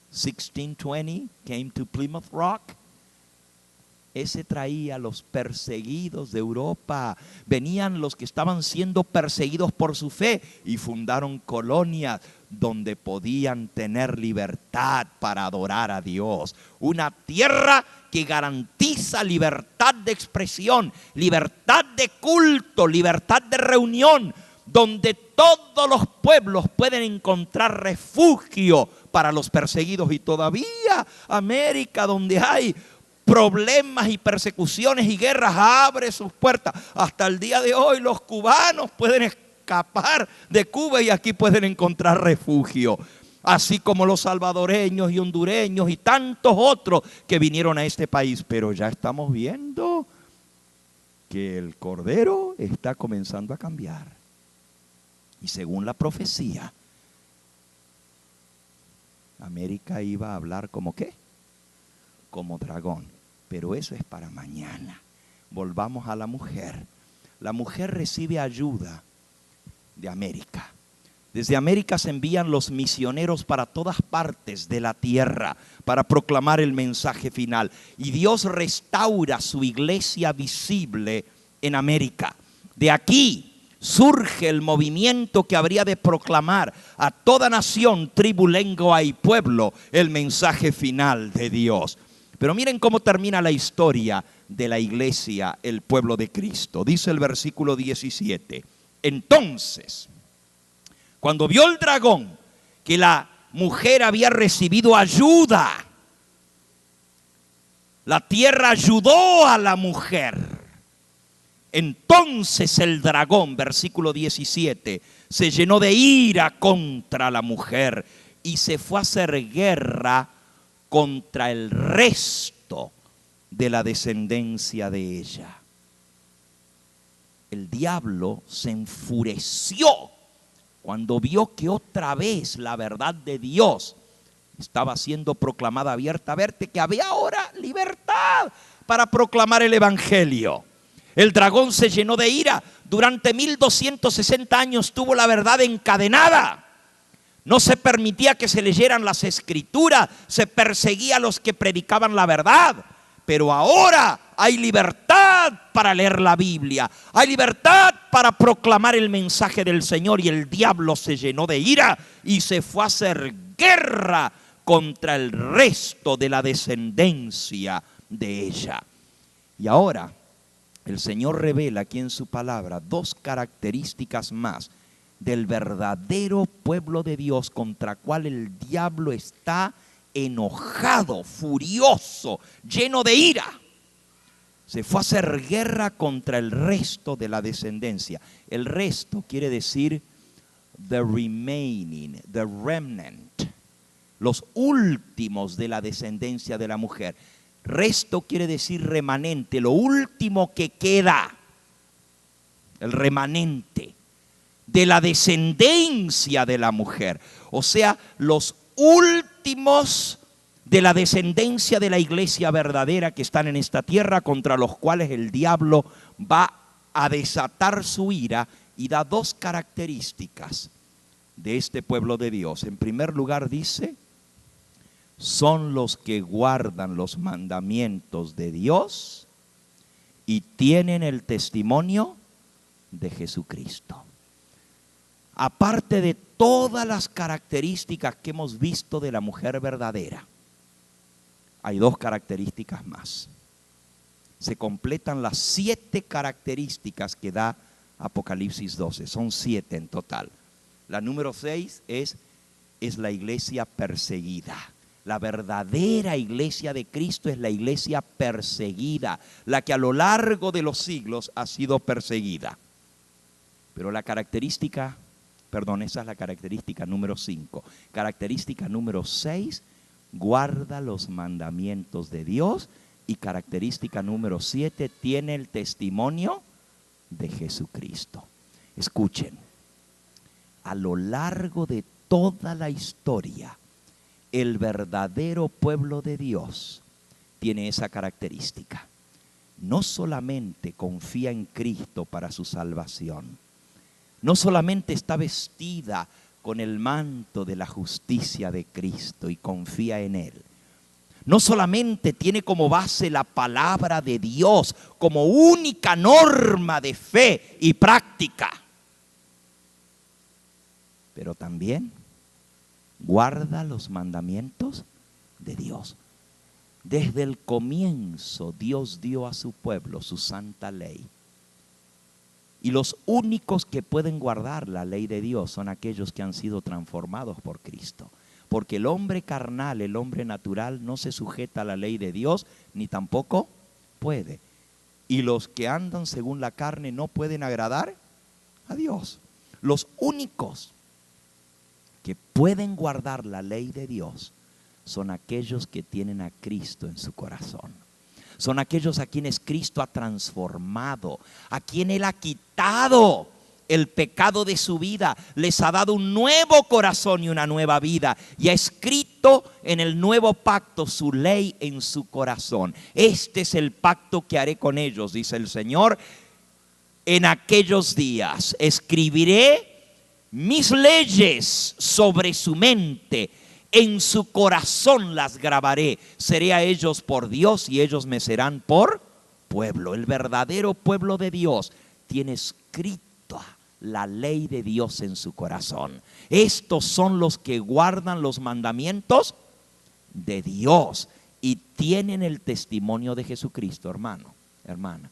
1620 came to Plymouth Rock. Ese traía a los perseguidos de Europa. Venían los que estaban siendo perseguidos por su fe y fundaron colonias donde podían tener libertad para adorar a Dios. Una tierra que garantiza libertad de expresión, libertad de culto, libertad de reunión, donde todos los pueblos pueden encontrar refugio para los perseguidos. Y todavía América, donde hay problemas y persecuciones y guerras, abre sus puertas. Hasta el día de hoy los cubanos pueden escapar de Cuba y aquí pueden encontrar refugio, así como los salvadoreños y hondureños y tantos otros que vinieron a este país. Pero ya estamos viendo que el cordero está comenzando a cambiar. Y según la profecía, América iba a hablar como ¿qué? Como dragón. Pero eso es para mañana. Volvamos a la mujer. La mujer recibe ayuda de América. Desde América se envían los misioneros para todas partes de la tierra para proclamar el mensaje final. Y Dios restaura su iglesia visible en América. De aquí surge el movimiento que habría de proclamar a toda nación, tribu, lengua y pueblo el mensaje final de Dios. Pero miren cómo termina la historia de la iglesia, el pueblo de Cristo. Dice el versículo 17. Entonces, cuando vio el dragón que la mujer había recibido ayuda, la tierra ayudó a la mujer. Entonces el dragón, versículo 17, se llenó de ira contra la mujer y se fue a hacer guerra contra el resto de la descendencia de ella. El diablo se enfureció cuando vio que otra vez la verdad de Dios estaba siendo proclamada abierta. Verte que había ahora libertad para proclamar el evangelio. El dragón se llenó de ira. Durante 1260 años tuvo la verdad encadenada. No se permitía que se leyeran las escrituras. Se perseguía a los que predicaban la verdad. Pero ahora hay libertad para leer la Biblia. Hay libertad para proclamar el mensaje del Señor. Y el diablo se llenó de ira y se fue a hacer guerra contra el resto de la descendencia de ella. Y ahora el Señor revela aquí en su palabra dos características más del verdadero pueblo de Dios contra cual el diablo está enojado, furioso, lleno de ira. Se fue a hacer guerra contra el resto de la descendencia. El resto quiere decir the remaining, the remnant, los últimos de la descendencia de la mujer. Resto quiere decir remanente, lo último que queda, el remanente de la descendencia de la mujer. O sea, los últimos de la descendencia de la iglesia verdadera que están en esta tierra, contra los cuales el diablo va a desatar su ira, y da dos características de este pueblo de Dios. En primer lugar dice, son los que guardan los mandamientos de Dios y tienen el testimonio de Jesucristo. Aparte de todas las características que hemos visto de la mujer verdadera, hay dos características más. Se completan las 7 características que da Apocalipsis 12. Son 7 en total. La número 6 es la iglesia perseguida. La verdadera iglesia de Cristo es la iglesia perseguida, la que a lo largo de los siglos ha sido perseguida. Pero esa es la característica número 5. Característica número 6, guarda los mandamientos de Dios. Y característica número 7, tiene el testimonio de Jesucristo. Escuchen, a lo largo de toda la historia, el verdadero pueblo de Dios tiene esa característica. No solamente confía en Cristo para su salvación, no solamente está vestida con el manto de la justicia de Cristo y confía en Él, no solamente tiene como base la palabra de Dios como única norma de fe y práctica, pero también guarda los mandamientos de Dios. Desde el comienzo Dios dio a su pueblo su santa ley. Y los únicos que pueden guardar la ley de Dios son aquellos que han sido transformados por Cristo. Porque el hombre carnal, el hombre natural, no se sujeta a la ley de Dios, ni tampoco puede. Y los que andan según la carne no pueden agradar a Dios. Los únicos que pueden guardar la ley de Dios son aquellos que tienen a Cristo en su corazón. Son aquellos a quienes Cristo ha transformado, a quien Él ha quitado el pecado de su vida, les ha dado un nuevo corazón y una nueva vida, y ha escrito en el nuevo pacto su ley en su corazón. Este es el pacto que haré con ellos, dice el Señor. En aquellos días escribiré mis leyes sobre su mente, en su corazón las grabaré. Seré a ellos por Dios y ellos me serán por pueblo. El verdadero pueblo de Dios tiene escrita la ley de Dios en su corazón. Estos son los que guardan los mandamientos de Dios y tienen el testimonio de Jesucristo. Hermano, hermana,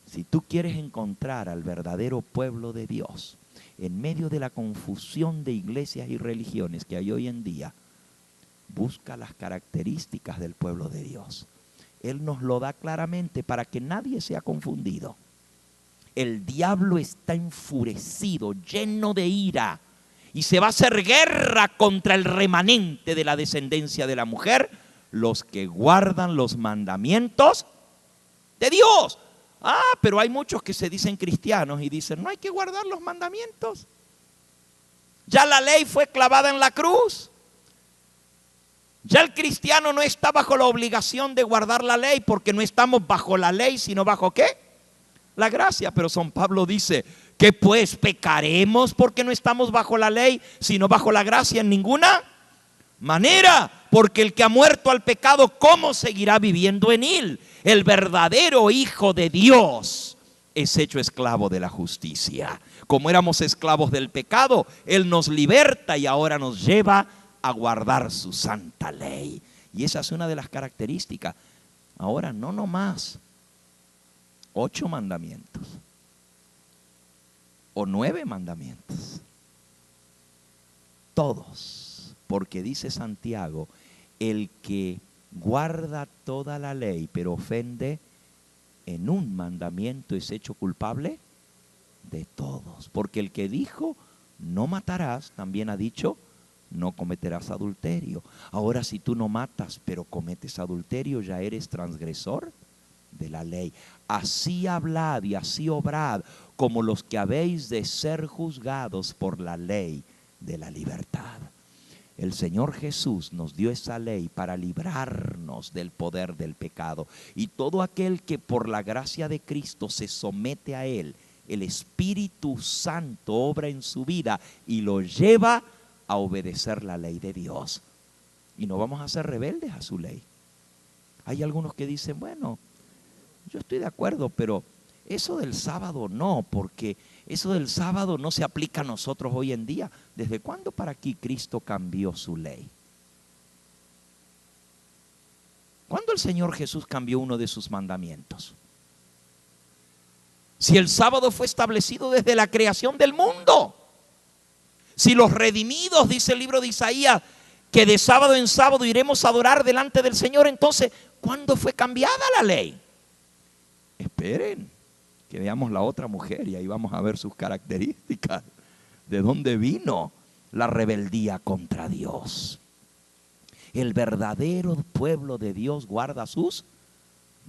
si tú quieres encontrar al verdadero pueblo de Dios en medio de la confusión de iglesias y religiones que hay hoy en día, busca las características del pueblo de Dios. Él nos lo da claramente para que nadie sea confundido. El diablo está enfurecido, lleno de ira, y se va a hacer guerra contra el remanente de la descendencia de la mujer, los que guardan los mandamientos de Dios. Pero hay muchos que se dicen cristianos y dicen, no hay que guardar los mandamientos. Ya la ley fue clavada en la cruz. Ya el cristiano no está bajo la obligación de guardar la ley, porque no estamos bajo la ley, sino bajo ¿qué? La gracia. Pero San Pablo dice, ¿qué pues? ¿Pecaremos porque no estamos bajo la ley, sino bajo la gracia? En ninguna manera, porque el que ha muerto al pecado, ¿cómo seguirá viviendo en él? El verdadero Hijo de Dios es hecho esclavo de la justicia. Como éramos esclavos del pecado, Él nos liberta y ahora nos lleva a guardar su santa ley. Y esa es una de las características. Ahora no nomás 8 mandamientos o 9 mandamientos, todos, porque dice Santiago, el que guarda toda la ley pero ofende en un mandamiento es hecho culpable de todos, porque el que dijo no matarás también ha dicho no cometerás adulterio. Ahora, si tú no matas pero cometes adulterio, ya eres transgresor de la ley. Así hablad y así obrad como los que habéis de ser juzgados por la ley de la libertad. El Señor Jesús nos dio esa ley para librarnos del poder del pecado. Y todo aquel que por la gracia de Cristo se somete a Él, el Espíritu Santo obra en su vida y lo lleva a obedecer la ley de Dios. Y no vamos a ser rebeldes a su ley. Hay algunos que dicen, bueno, yo estoy de acuerdo, pero eso del sábado no, porque eso del sábado no se aplica a nosotros hoy en día. ¿Desde cuándo para aquí Cristo cambió su ley? ¿Cuándo el Señor Jesús cambió uno de sus mandamientos? Si el sábado fue establecido desde la creación del mundo. Si los redimidos, dice el libro de Isaías, que de sábado en sábado iremos a adorar delante del Señor, entonces, ¿cuándo fue cambiada la ley? Esperen que veamos la otra mujer y ahí vamos a ver sus características. ¿De dónde vino la rebeldía contra Dios? El verdadero pueblo de Dios guarda sus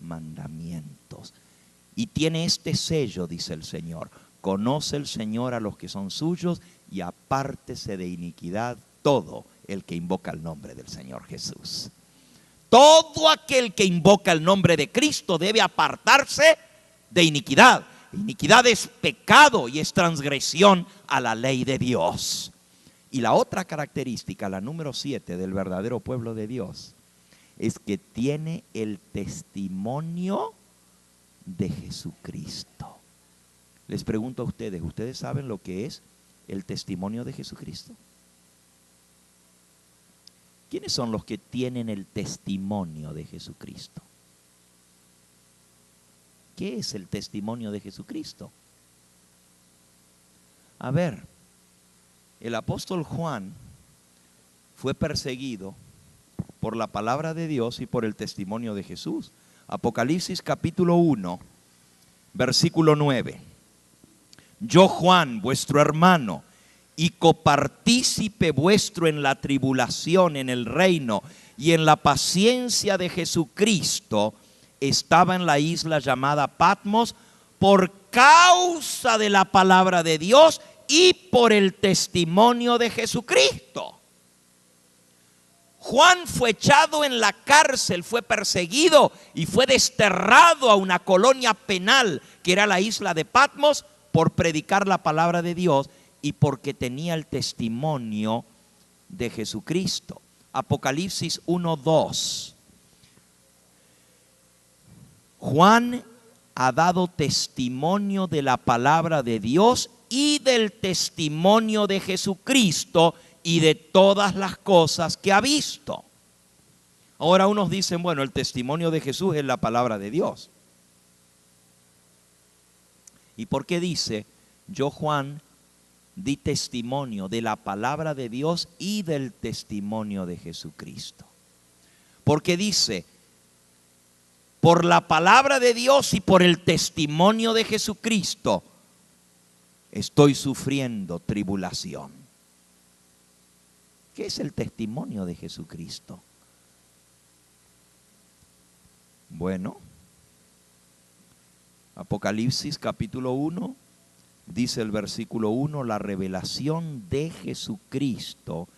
mandamientos y tiene este sello, dice el Señor: conoce el Señor a los que son suyos y apártese de iniquidad todo el que invoca el nombre del Señor Jesús. Todo aquel que invoca el nombre de Cristo debe apartarse de iniquidad. Iniquidad es pecado y es transgresión a la ley de Dios. Y la otra característica, la número 7 del verdadero pueblo de Dios, es que tiene el testimonio de Jesucristo. Les pregunto a ustedes, ¿ustedes saben lo que es el testimonio de Jesucristo? ¿Quiénes son los que tienen el testimonio de Jesucristo? ¿Qué es el testimonio de Jesucristo? A ver, el apóstol Juan fue perseguido por la palabra de Dios y por el testimonio de Jesús. Apocalipsis capítulo 1, versículo 9. Yo, Juan, vuestro hermano, y copartícipe vuestro en la tribulación, en el reino y en la paciencia de Jesucristo, estaba en la isla llamada Patmos por causa de la palabra de Dios y por el testimonio de Jesucristo. Juan fue echado en la cárcel, fue perseguido y fue desterrado a una colonia penal que era la isla de Patmos por predicar la palabra de Dios y porque tenía el testimonio de Jesucristo. Apocalipsis 1:2. Juan ha dado testimonio de la palabra de Dios y del testimonio de Jesucristo y de todas las cosas que ha visto. Ahora unos dicen, bueno, el testimonio de Jesús es la palabra de Dios. ¿Y por qué dice, yo Juan di testimonio de la palabra de Dios y del testimonio de Jesucristo? Porque dice, por la palabra de Dios y por el testimonio de Jesucristo, estoy sufriendo tribulación. ¿Qué es el testimonio de Jesucristo? Bueno, Apocalipsis capítulo 1, dice el versículo 1, la revelación de Jesucristo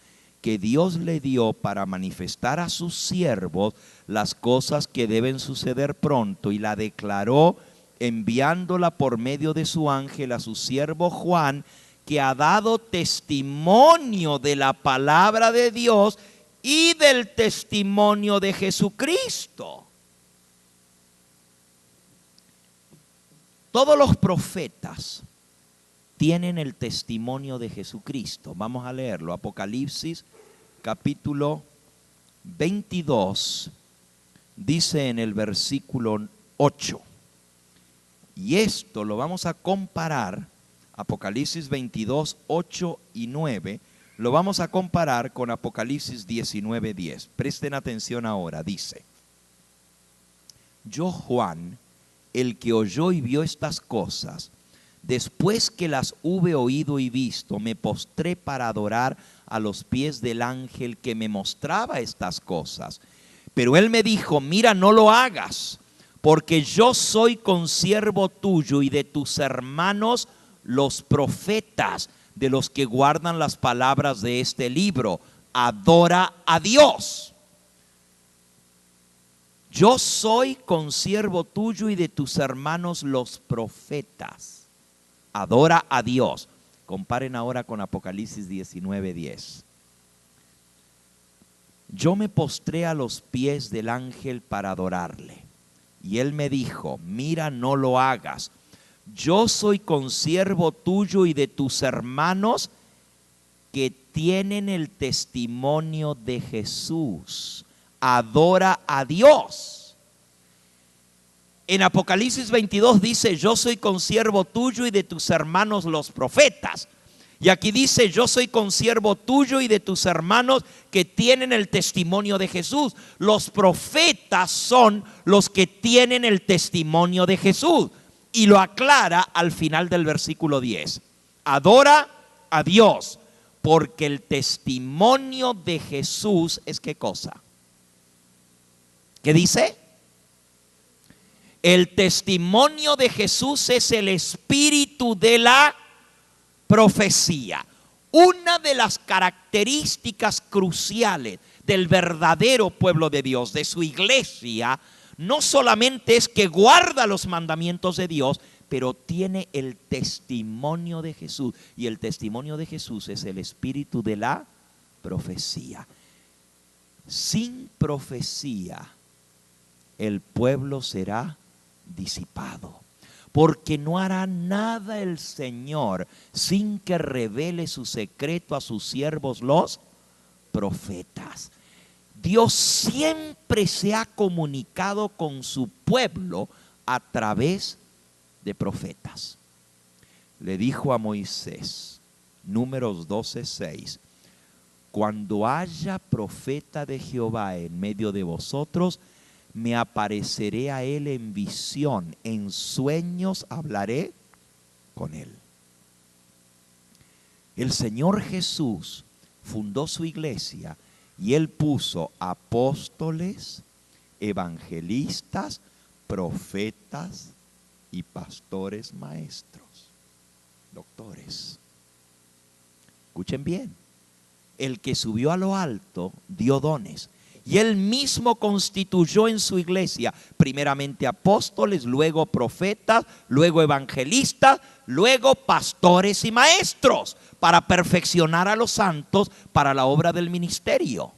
que Dios le dio para manifestar a sus siervos las cosas que deben suceder pronto, y la declaró enviándola por medio de su ángel a su siervo Juan, que ha dado testimonio de la palabra de Dios y del testimonio de Jesucristo. Todos los profetas tienen el testimonio de Jesucristo. Vamos a leerlo. Apocalipsis capítulo 22 dice en el versículo 8. Y esto lo vamos a comparar, Apocalipsis 22, 8 y 9, lo vamos a comparar con Apocalipsis 19, 10. Presten atención ahora, dice, yo Juan, el que oyó y vio estas cosas, después que las hube oído y visto, me postré para adorar a los pies del ángel que me mostraba estas cosas. Pero él me dijo, mira, no lo hagas, porque yo soy consiervo tuyo y de tus hermanos los profetas, de los que guardan las palabras de este libro. Adora a Dios. Yo soy consiervo tuyo y de tus hermanos los profetas. Adora a Dios. Comparen ahora con Apocalipsis 19:10. Yo me postré a los pies del ángel para adorarle. Y él me dijo, mira, no lo hagas. Yo soy consiervo tuyo y de tus hermanos que tienen el testimonio de Jesús. Adora a Dios. En Apocalipsis 22 dice, yo soy consiervo tuyo y de tus hermanos los profetas. Y aquí dice, yo soy consiervo tuyo y de tus hermanos que tienen el testimonio de Jesús. Los profetas son los que tienen el testimonio de Jesús. Y lo aclara al final del versículo 10. Adora a Dios, porque el testimonio de Jesús es ¿qué cosa? ¿Qué dice? El testimonio de Jesús es el espíritu de la profecía. Una de las características cruciales del verdadero pueblo de Dios, de su iglesia, no solamente es que guarda los mandamientos de Dios, pero tiene el testimonio de Jesús. Y el testimonio de Jesús es el espíritu de la profecía. Sin profecía, el pueblo será disipado, porque no hará nada el Señor sin que revele su secreto a sus siervos los profetas. Dios siempre se ha comunicado con su pueblo a través de profetas. Le dijo a Moisés, Números 12:6, cuando haya profeta de Jehová en medio de vosotros, me apareceré a él en visión, en sueños hablaré con él. El Señor Jesús fundó su iglesia y él puso apóstoles, evangelistas, profetas y pastores maestros, doctores. Escuchen bien, el que subió a lo alto dio dones. Y él mismo constituyó en su iglesia, primeramente apóstoles, luego profetas, luego evangelistas, luego pastores y maestros, para perfeccionar a los santos para la obra del ministerio,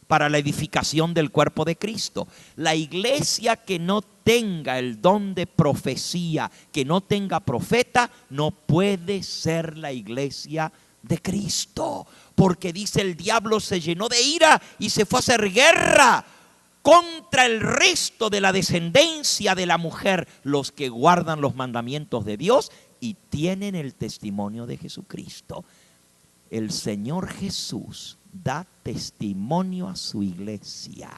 para la edificación del cuerpo de Cristo. La iglesia que no tenga el don de profecía, que no tenga profeta, no puede ser la iglesia de Cristo, porque dice el diablo se llenó de ira y se fue a hacer guerra contra el resto de la descendencia de la mujer, los que guardan los mandamientos de Dios y tienen el testimonio de Jesucristo. El Señor Jesús da testimonio a su iglesia.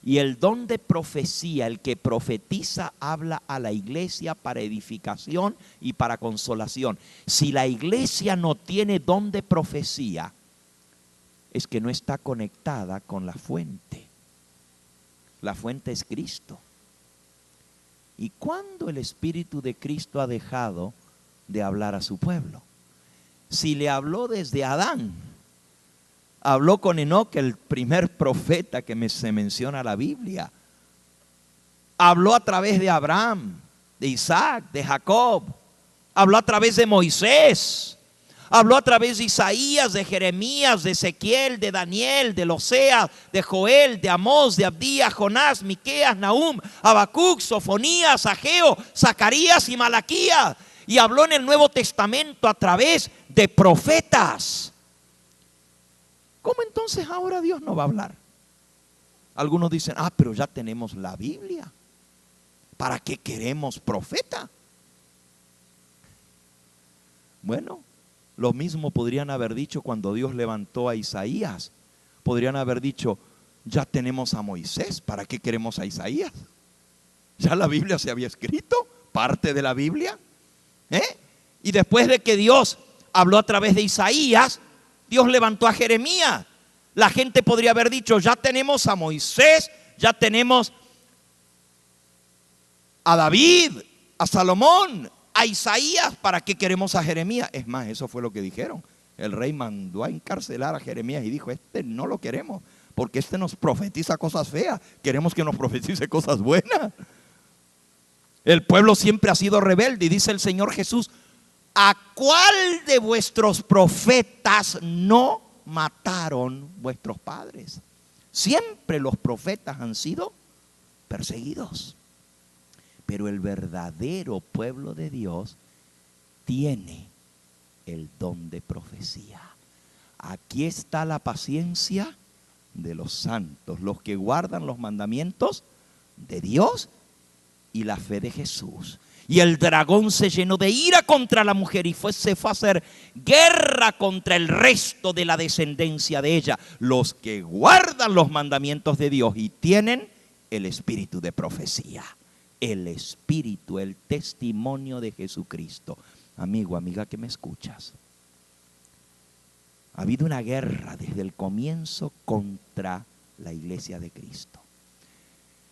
Y el don de profecía, el que profetiza, habla a la iglesia para edificación y para consolación. Si la iglesia no tiene don de profecía, es que no está conectada con la fuente. La fuente es Cristo. ¿Y cuándo el Espíritu de Cristo ha dejado de hablar a su pueblo? Si le habló desde Adán, habló con Enoc, el primer profeta que se menciona en la Biblia. Habló a través de Abraham, de Isaac, de Jacob. Habló a través de Moisés. Habló a través de Isaías, de Jeremías, de Ezequiel, de Daniel, de Oseas, de Joel, de Amós, de Abdías, Jonás, Miqueas, Nahum, Habacuc, Sofonías, Ageo, Zacarías y Malaquías. Y habló en el Nuevo Testamento a través de profetas. ¿Cómo entonces ahora Dios no va a hablar? Algunos dicen, pero ya tenemos la Biblia. ¿Para qué queremos profeta? Bueno, lo mismo podrían haber dicho cuando Dios levantó a Isaías. Podrían haber dicho, ya tenemos a Moisés, ¿para qué queremos a Isaías? Ya la Biblia se había escrito, parte de la Biblia. Y después de que Dios habló a través de Isaías, Dios levantó a Jeremías. La gente podría haber dicho, ya tenemos a Moisés, ya tenemos a David, a Salomón, a Isaías, ¿para qué queremos a Jeremías? Es más, eso fue lo que dijeron. El rey mandó a encarcelar a Jeremías y dijo, no lo queremos, porque nos profetiza cosas feas, queremos que nos profetice cosas buenas. El pueblo siempre ha sido rebelde y dice el Señor Jesús, ¿a cuál de vuestros profetas no mataron vuestros padres? Siempre los profetas han sido perseguidos. Pero el verdadero pueblo de Dios tiene el don de profecía. Aquí está la paciencia de los santos, los que guardan los mandamientos de Dios y la fe de Jesús. Y el dragón se llenó de ira contra la mujer y se fue a hacer guerra contra el resto de la descendencia de ella, los que guardan los mandamientos de Dios y tienen el espíritu de profecía. El espíritu, el testimonio de Jesucristo. Amigo, amiga que me escuchas, ha habido una guerra desde el comienzo contra la iglesia de Cristo.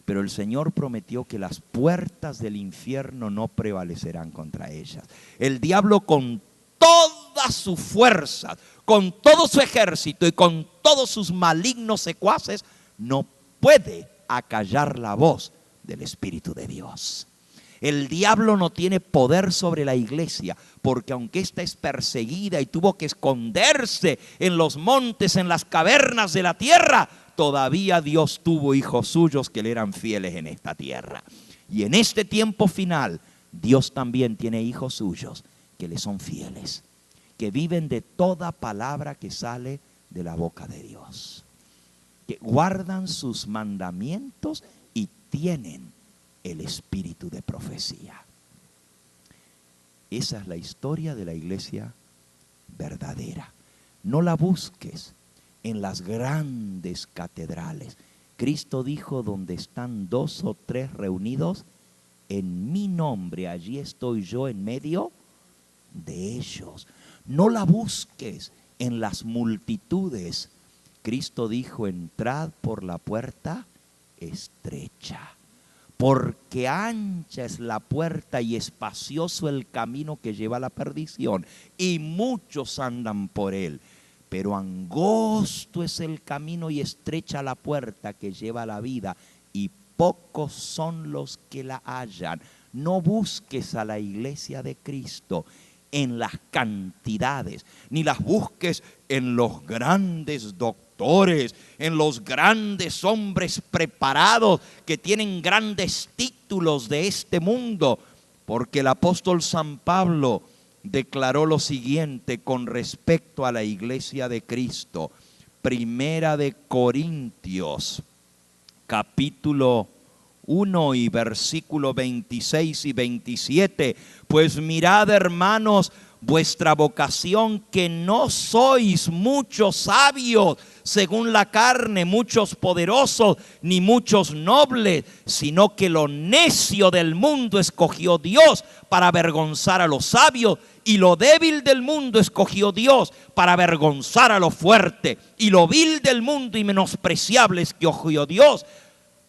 Pero el Señor prometió que las puertas del infierno no prevalecerán contra ellas. El diablo con toda su fuerza, con todo su ejército y con todos sus malignos secuaces, no puede acallar la voz del Espíritu de Dios. El diablo no tiene poder sobre la iglesia, porque aunque ésta es perseguida y tuvo que esconderse en los montes, en las cavernas de la tierra, todavía Dios tuvo hijos suyos que le eran fieles en esta tierra. Y en este tiempo final, Dios también tiene hijos suyos que le son fieles, que viven de toda palabra que sale de la boca de Dios, que guardan sus mandamientos y tienen el espíritu de profecía. Esa es la historia de la iglesia verdadera. No la busques en las grandes catedrales. Cristo dijo, donde están 2 o 3 reunidos en mi nombre, allí estoy yo en medio de ellos. No la busques en las multitudes. Cristo dijo, entrad por la puerta estrecha, porque ancha es la puerta y espacioso el camino que lleva a la perdición, y muchos andan por él. Pero angosto es el camino y estrecha la puerta que lleva a la vida, y pocos son los que la hallan. No busques a la iglesia de Cristo en las cantidades, ni las busques en los grandes doctores, en los grandes hombres preparados que tienen grandes títulos de este mundo, porque el apóstol San Pablo declaró lo siguiente con respecto a la iglesia de Cristo. Primera de Corintios, capítulo 1 y versículo 26 y 27. Pues mirad, hermanos, vuestra vocación, que no sois muchos sabios según la carne, muchos poderosos, ni muchos nobles, sino que lo necio del mundo escogió Dios para avergonzar a los sabios, y lo débil del mundo escogió Dios para avergonzar a lo fuerte, y lo vil del mundo y menospreciable escogió Dios,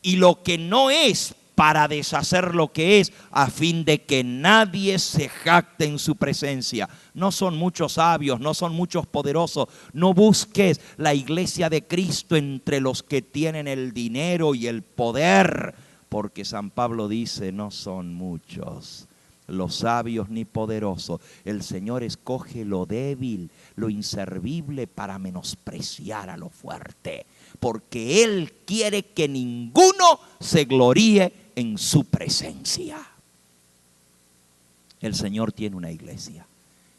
y lo que no es, para deshacer lo que es, a fin de que nadie se jacte en su presencia. No son muchos sabios, no son muchos poderosos. No busques la iglesia de Cristo entre los que tienen el dinero y el poder, porque San Pablo dice, no son muchos los sabios ni poderosos. El Señor escoge lo débil, lo inservible, para menospreciar a lo fuerte, porque Él quiere que ninguno se gloríe en su presencia. El Señor tiene una iglesia,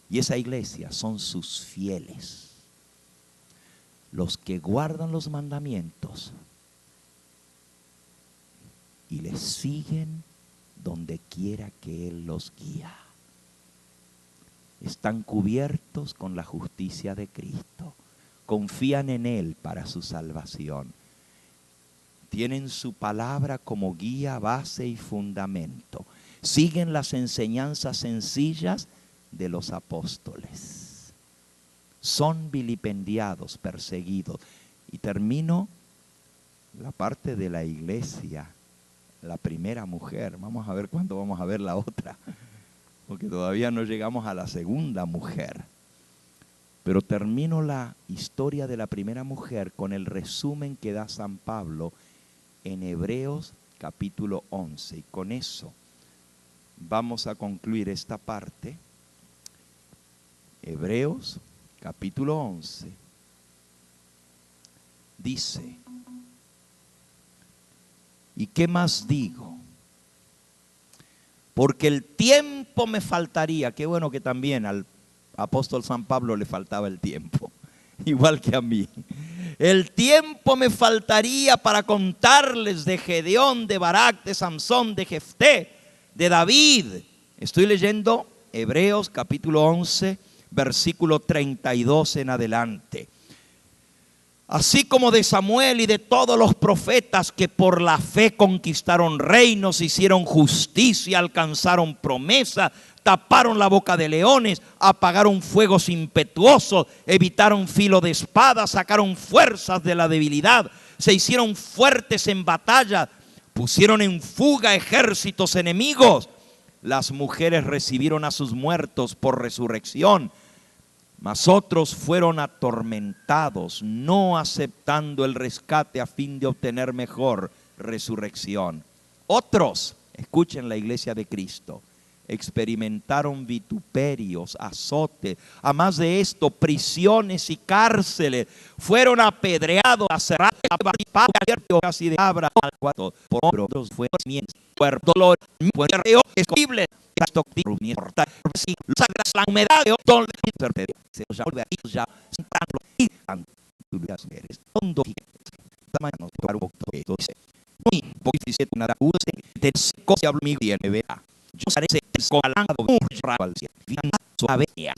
y esa iglesia son sus fieles, los que guardan los mandamientos y les siguen donde quiera que Él los guía. Están cubiertos con la justicia de Cristo, confían en Él para su salvación, tienen su palabra como guía, base y fundamento, siguen las enseñanzas sencillas de los apóstoles, son vilipendiados, perseguidos. Y termino la parte de la iglesia, la primera mujer. Vamos a ver cuándo vamos a ver la otra, porque todavía no llegamos a la segunda mujer. Pero termino la historia de la primera mujer con el resumen que da San Pablo en Hebreos capítulo 11. Y con eso vamos a concluir esta parte. Hebreos capítulo 11 dice: ¿y qué más digo? Porque el tiempo me faltaría. Qué bueno que también al apóstol San Pablo le faltaba el tiempo, igual que a mí. El tiempo me faltaría para contarles de Gedeón, de Barak, de Samsón, de Jefté, de David. Estoy leyendo Hebreos capítulo 11, versículo 32 en adelante. Así como de Samuel y de todos los profetas que por la fe conquistaron reinos, hicieron justicia, alcanzaron promesa, taparon la boca de leones, apagaron fuegos impetuosos, evitaron filo de espada, sacaron fuerzas de la debilidad, se hicieron fuertes en batalla, pusieron en fuga ejércitos enemigos. Las mujeres recibieron a sus muertos por resurrección, mas otros fueron atormentados, no aceptando el rescate a fin de obtener mejor resurrección. Otros, escuchen la iglesia de Cristo, experimentaron vituperios, azotes, a más de esto, prisiones y cárceles. Fueron apedreados, aserrados, casi de abra, por otros fueron cuerpo, dolor, muerteo, escogible. La humedad de otro se ya vuelve ahí ya sentando y las mujeres hondo tamaño de un poco de dice muy poco dice nada use te cosa hablo mi bien vea yo seré con algo muy rabal bien suave y el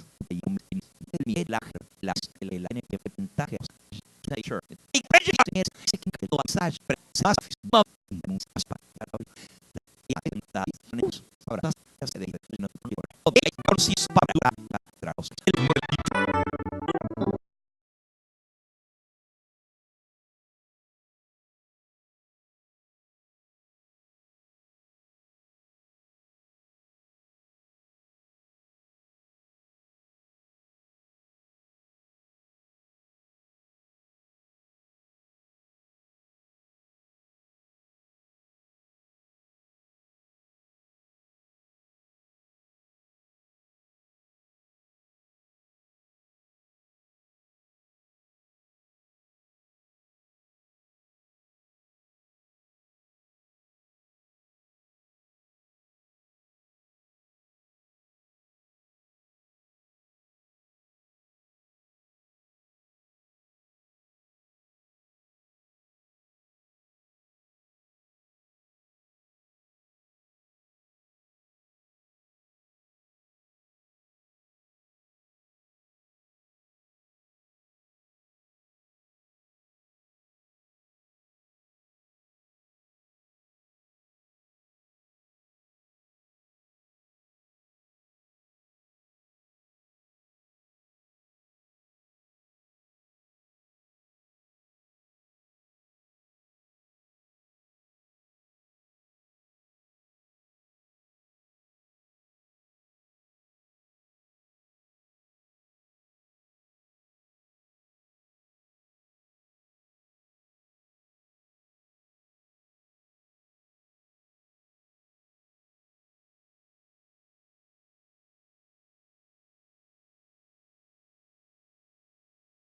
la en que ventajas y creo que es que todo asaj